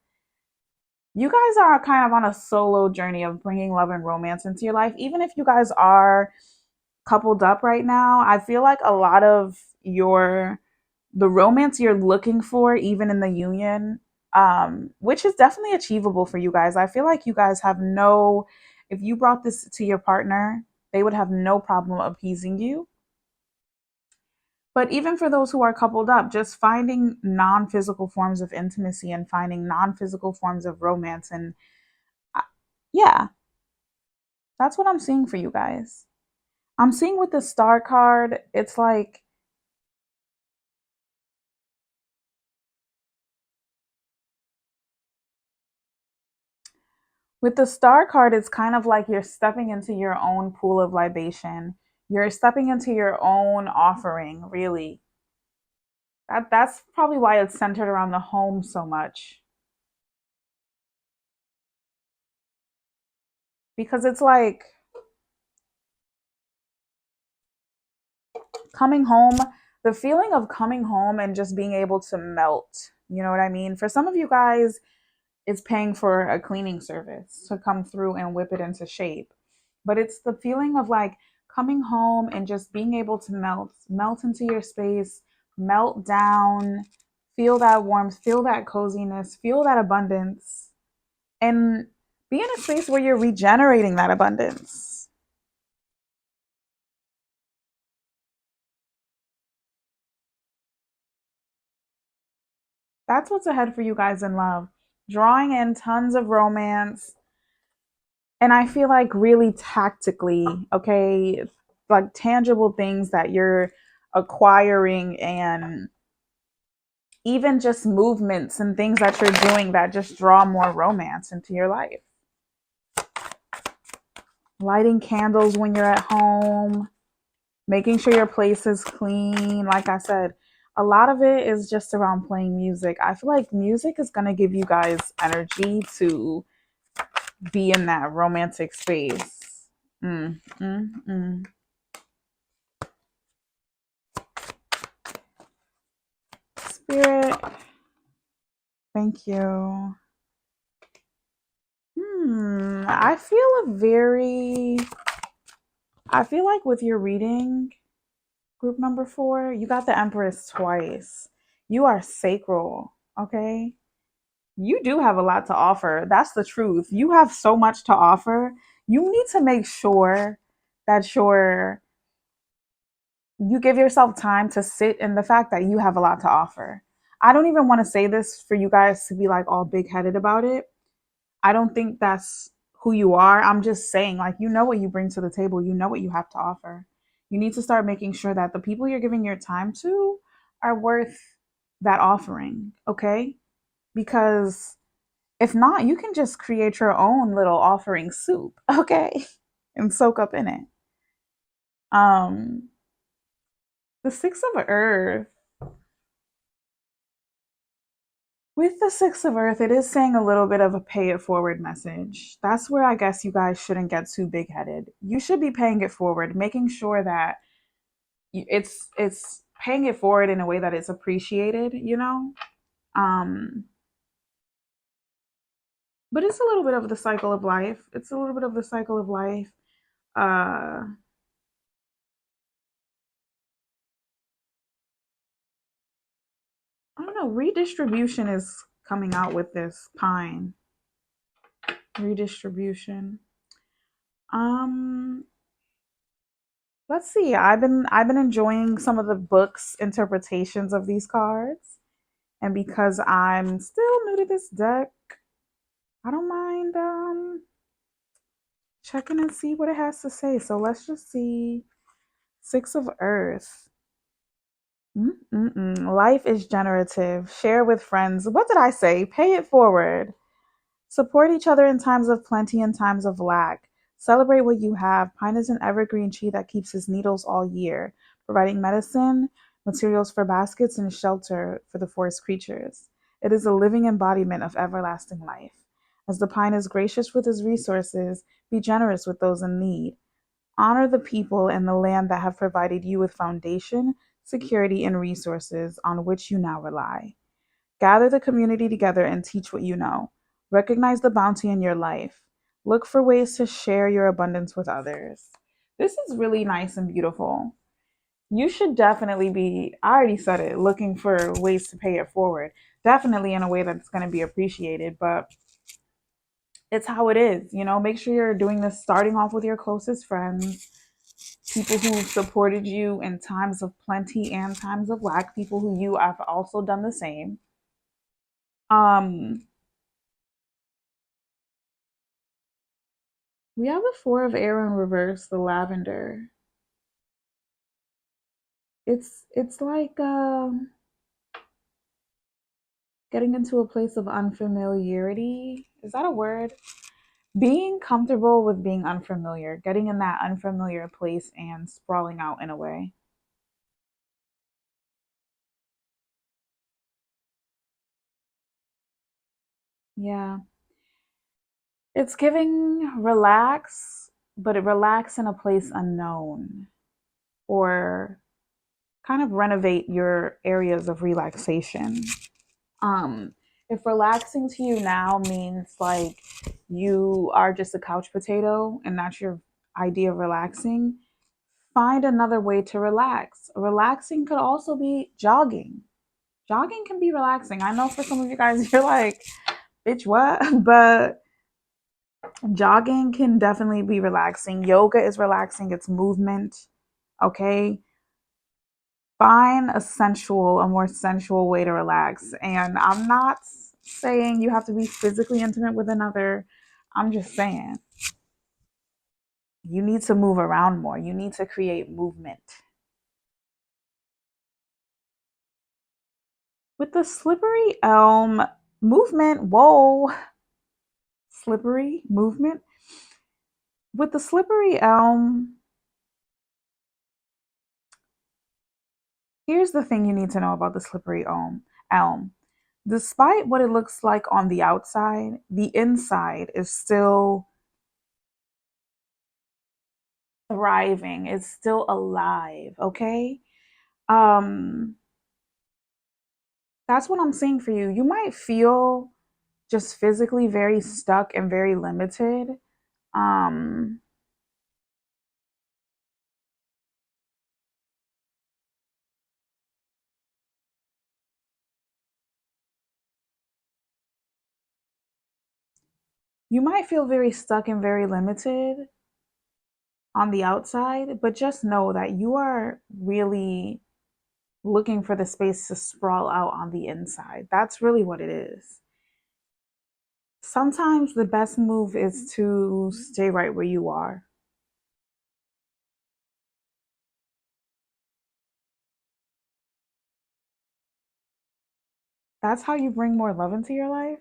[SPEAKER 1] You guys are kind of on a solo journey of bringing love and romance into your life. Even if you guys are coupled up right now, I feel like a lot of your the romance you're looking for, even in the union, which is definitely achievable for you guys. I feel like you guys have no, if you brought this to your partner, they would have no problem appeasing you. But even for those who are coupled up, just finding non physical forms of intimacy and finding non physical forms of romance. And uh, yeah, that's what I'm seeing for you guys. I'm seeing with the star card, it's like with the star card, it's kind of like you're stepping into your own pool of libation. You're stepping into your own offering, really. That's probably why it's centered around the home so much. Because it's like coming home, the feeling of coming home and just being able to melt. You know what I mean? For some of you guys, it's paying for a cleaning service to come through and whip it into shape. But it's the feeling of like coming home and just being able to melt into your space, melt down, feel that warmth, feel that coziness, feel that abundance, and be in a space where you're regenerating that abundance. That's what's ahead for you guys in love. Drawing in tons of romance, and I feel like really tactically, okay, like tangible things that you're acquiring, and even just movements and things that you're doing that just draw more romance into your life. Lighting candles when you're at home, making sure your place is clean. Like I said, a lot of it is just around playing music. I feel like music is going to give you guys energy to be in that romantic space. Mm, mm, mm. Spirit, thank you. I feel I feel like with your reading, group number 4, you got the Empress twice. You are sacral, okay? You do have a lot to offer. That's the truth. You have so much to offer. You need to make sure that you give yourself time to sit in the fact that you have a lot to offer. I don't even want to say this for you guys to be like all big headed about it. I don't think that's who you are. I'm just saying, like, you know what you bring to the table, you know what you have to offer. You need to start making sure that the people you're giving your time to are worth that offering, okay? Because if not, you can just create your own little offering soup, okay? And soak up in it. Um, the 6 of Earth. With the 6 of Earth, it is saying a little bit of a pay it forward message. That's where I guess you guys shouldn't get too big headed. You should be paying it forward, making sure that it's paying it forward in a way that it's appreciated, you know? Um, but it's a little bit of the cycle of life. It's a little bit of the cycle of life. Uh, I don't know, redistribution is coming out with this pine. Redistribution. Um, let's see. I've been enjoying some of the books interpretations of these cards, and because I'm still new to this deck, I don't mind checking and see what it has to say. So let's just see. Six of Earth. Mm-mm-mm. Life is generative. Share with friends. What did I say? Pay it forward. Support each other in times of plenty and times of lack. Celebrate what you have. Pine is an evergreen tree that keeps its needles all year, providing medicine, materials for baskets, and shelter for the forest creatures. It is a living embodiment of everlasting life. As the pine is gracious with its resources, be generous with those in need. Honor the people and the land that have provided you with foundation, security, and resources on which you now rely. Gather the community together and teach what you know. Recognize the bounty in your life. Look for ways to share your abundance with others. This is really nice and beautiful. You should definitely be, I already said it, looking for ways to pay it forward. Definitely in a way that's going to be appreciated, but it's how it is. Make sure you're doing this starting off with your closest friends, people who supported you in times of plenty and times of lack, people who you have also done the same. Um, we have the Four of Air in reverse, the lavender. It's like getting into a place of unfamiliarity. Is that a word? Being comfortable with being unfamiliar, getting in that unfamiliar place and sprawling out in a way. Yeah. It's giving relax, but it relax in a place unknown, or kind of renovate your areas of relaxation. Um, if relaxing to you now means like you are just a couch potato and that's your idea of relaxing, find another way to relax. Relaxing could also be jogging. Jogging can be relaxing. I know for some of you guys, you're like, bitch, what? But jogging can definitely be relaxing. Yoga is relaxing, it's movement. Okay. Find a more sensual way to relax. And I'm not saying you have to be physically intimate with another. I'm just saying you need to move around more. You need to create movement. With the slippery elm movement, whoa, slippery movement. With the slippery elm, here's the thing you need to know about the slippery elm. Despite what it looks like on the outside, the inside is still thriving. It's still alive, okay? Um that's what I'm saying for you. You might feel just physically very stuck and very limited. Um you might feel very stuck and very limited on the outside, but just know that you are really looking for the space to sprawl out on the inside. That's really what it is. Sometimes the best move is to stay right where you are. That's how you bring more love into your life.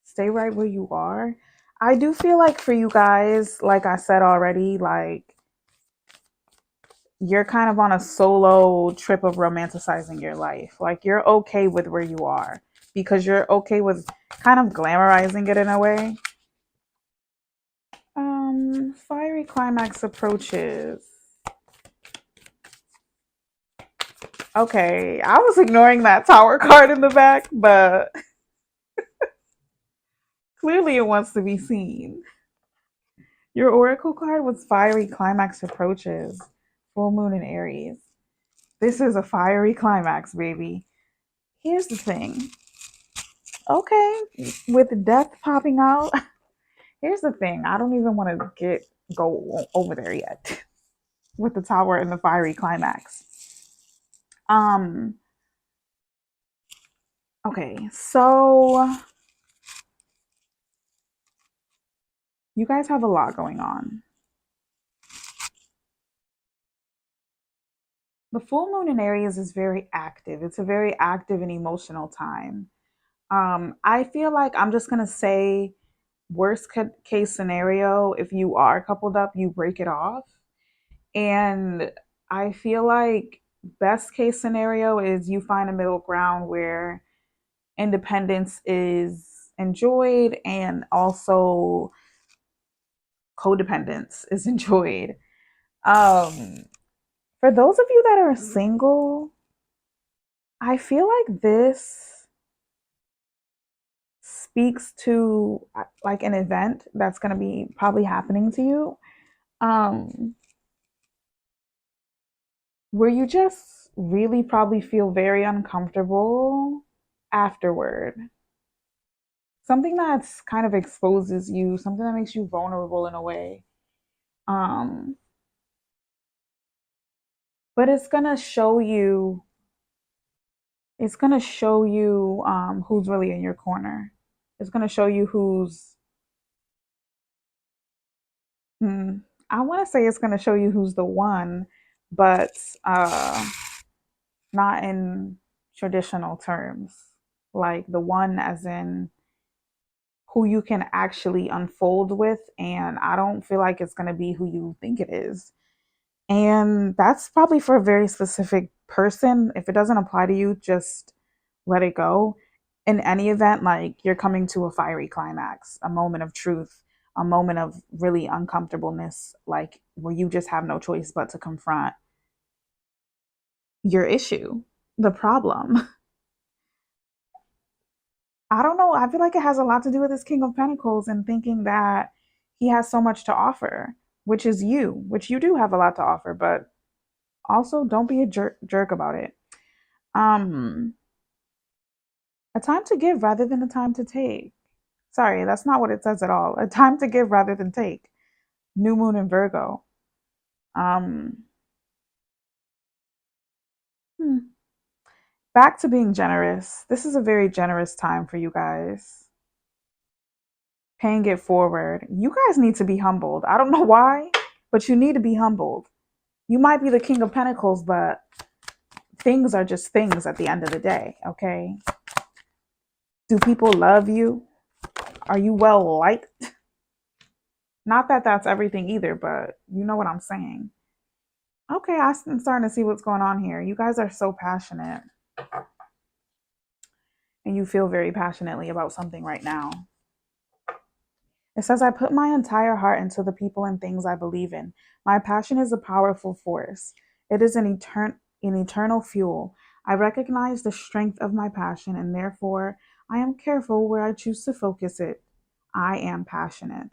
[SPEAKER 1] Stay right where you are. I do feel like for you guys, like I said already, like you're kind of on a solo trip of romanticizing your life. Like you're okay with where you are because you're okay with kind of glamorizing it in a way. Fiery climax approaches. Okay, I was ignoring that tower card in the back, but clearly it wants to be seen. Your oracle card was fiery climax approaches. Full moon in Aries. This is a fiery climax, baby. Here's the thing. Okay, with death popping out. Here's the thing. I don't even want to get go over there yet with the tower and the fiery climax. Um. Okay, so you guys have a lot going on. The full moon in Aries is very active. It's a very active and emotional time. I feel like I'm just gonna say worst case scenario, if you are coupled up, you break it off. And I feel like best case scenario is you find a middle ground where independence is enjoyed and also codependence is enjoyed. Um, for those of you that are single, I feel like this speaks to like an event that's going to be probably happening to you, um, where you just really probably feel very uncomfortable afterward. Something that's kind of exposes you, something that makes you vulnerable in a way. Um, but it's gonna show you who's really in your corner. It's gonna show you hmm, I want to say it's gonna show you who's the one, but uh, not in traditional terms. Like the one as in who you can actually unfold with, and I don't feel like it's gonna be who you think it is. And that's probably for a very specific person. If it doesn't apply to you, just let it go. In any event, like you're coming to a fiery climax, a moment of truth, a moment of really uncomfortableness, like where you just have no choice but to confront your issue, the problem. I don't know. I feel like it has a lot to do with this King of Pentacles and thinking that he has so much to offer, which is you, which you do have a lot to offer, but also don't be a jerk about it. Um, a time to give rather than a time to take. Sorry, that's not what it says at all. A time to give rather than take. New moon in Virgo. Um, hmm. Back to being generous. This is a very generous time for you guys. Paying it forward. You guys need to be humbled. I don't know why, but you need to be humbled. You might be the King of Pentacles, but things are just things at the end of the day, okay? Do people love you? Are you well liked? Not that that's everything either, but you know what I'm saying. Okay, I'm starting to see what's going on here. You guys are so passionate and you feel very passionately about something right now. It says, I put my entire heart into the people and things I believe in. My passion is a powerful force. It is an eternal fuel. I recognize the strength of my passion and therefore I am careful where I choose to focus it. I am passionate.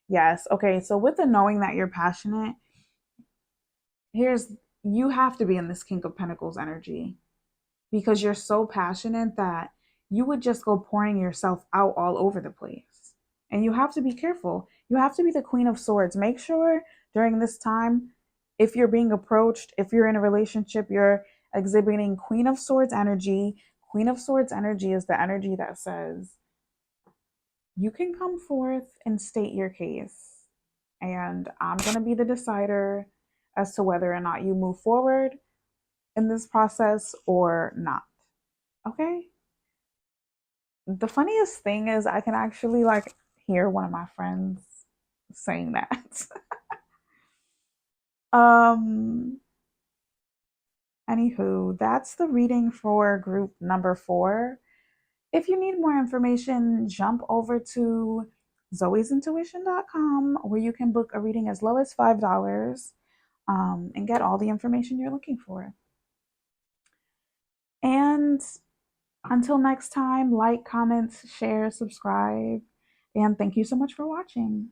[SPEAKER 1] Yes. Okay. So, with the knowing that you're passionate, here's you have to be in this King of Pentacles energy because you're so passionate that you would just go pouring yourself out all over the place. And you have to be careful. You have to be the Queen of Swords. Make sure during this time, if you're being approached, if you're in a relationship, you're exhibiting Queen of Swords energy. Queen of Swords energy is the energy that says you can come forth and state your case. And I'm going to be the decider as to whether or not you move forward in this process or not. Okay? The funniest thing is I can actually like hear one of my friends saying that. um Anywho, that's the reading for group number 4. If you need more information, jump over to zoesintuition.com where you can book a reading as low as $5 and get all the information you're looking for. And until next time, like, comment, share, subscribe, and thank you so much for watching.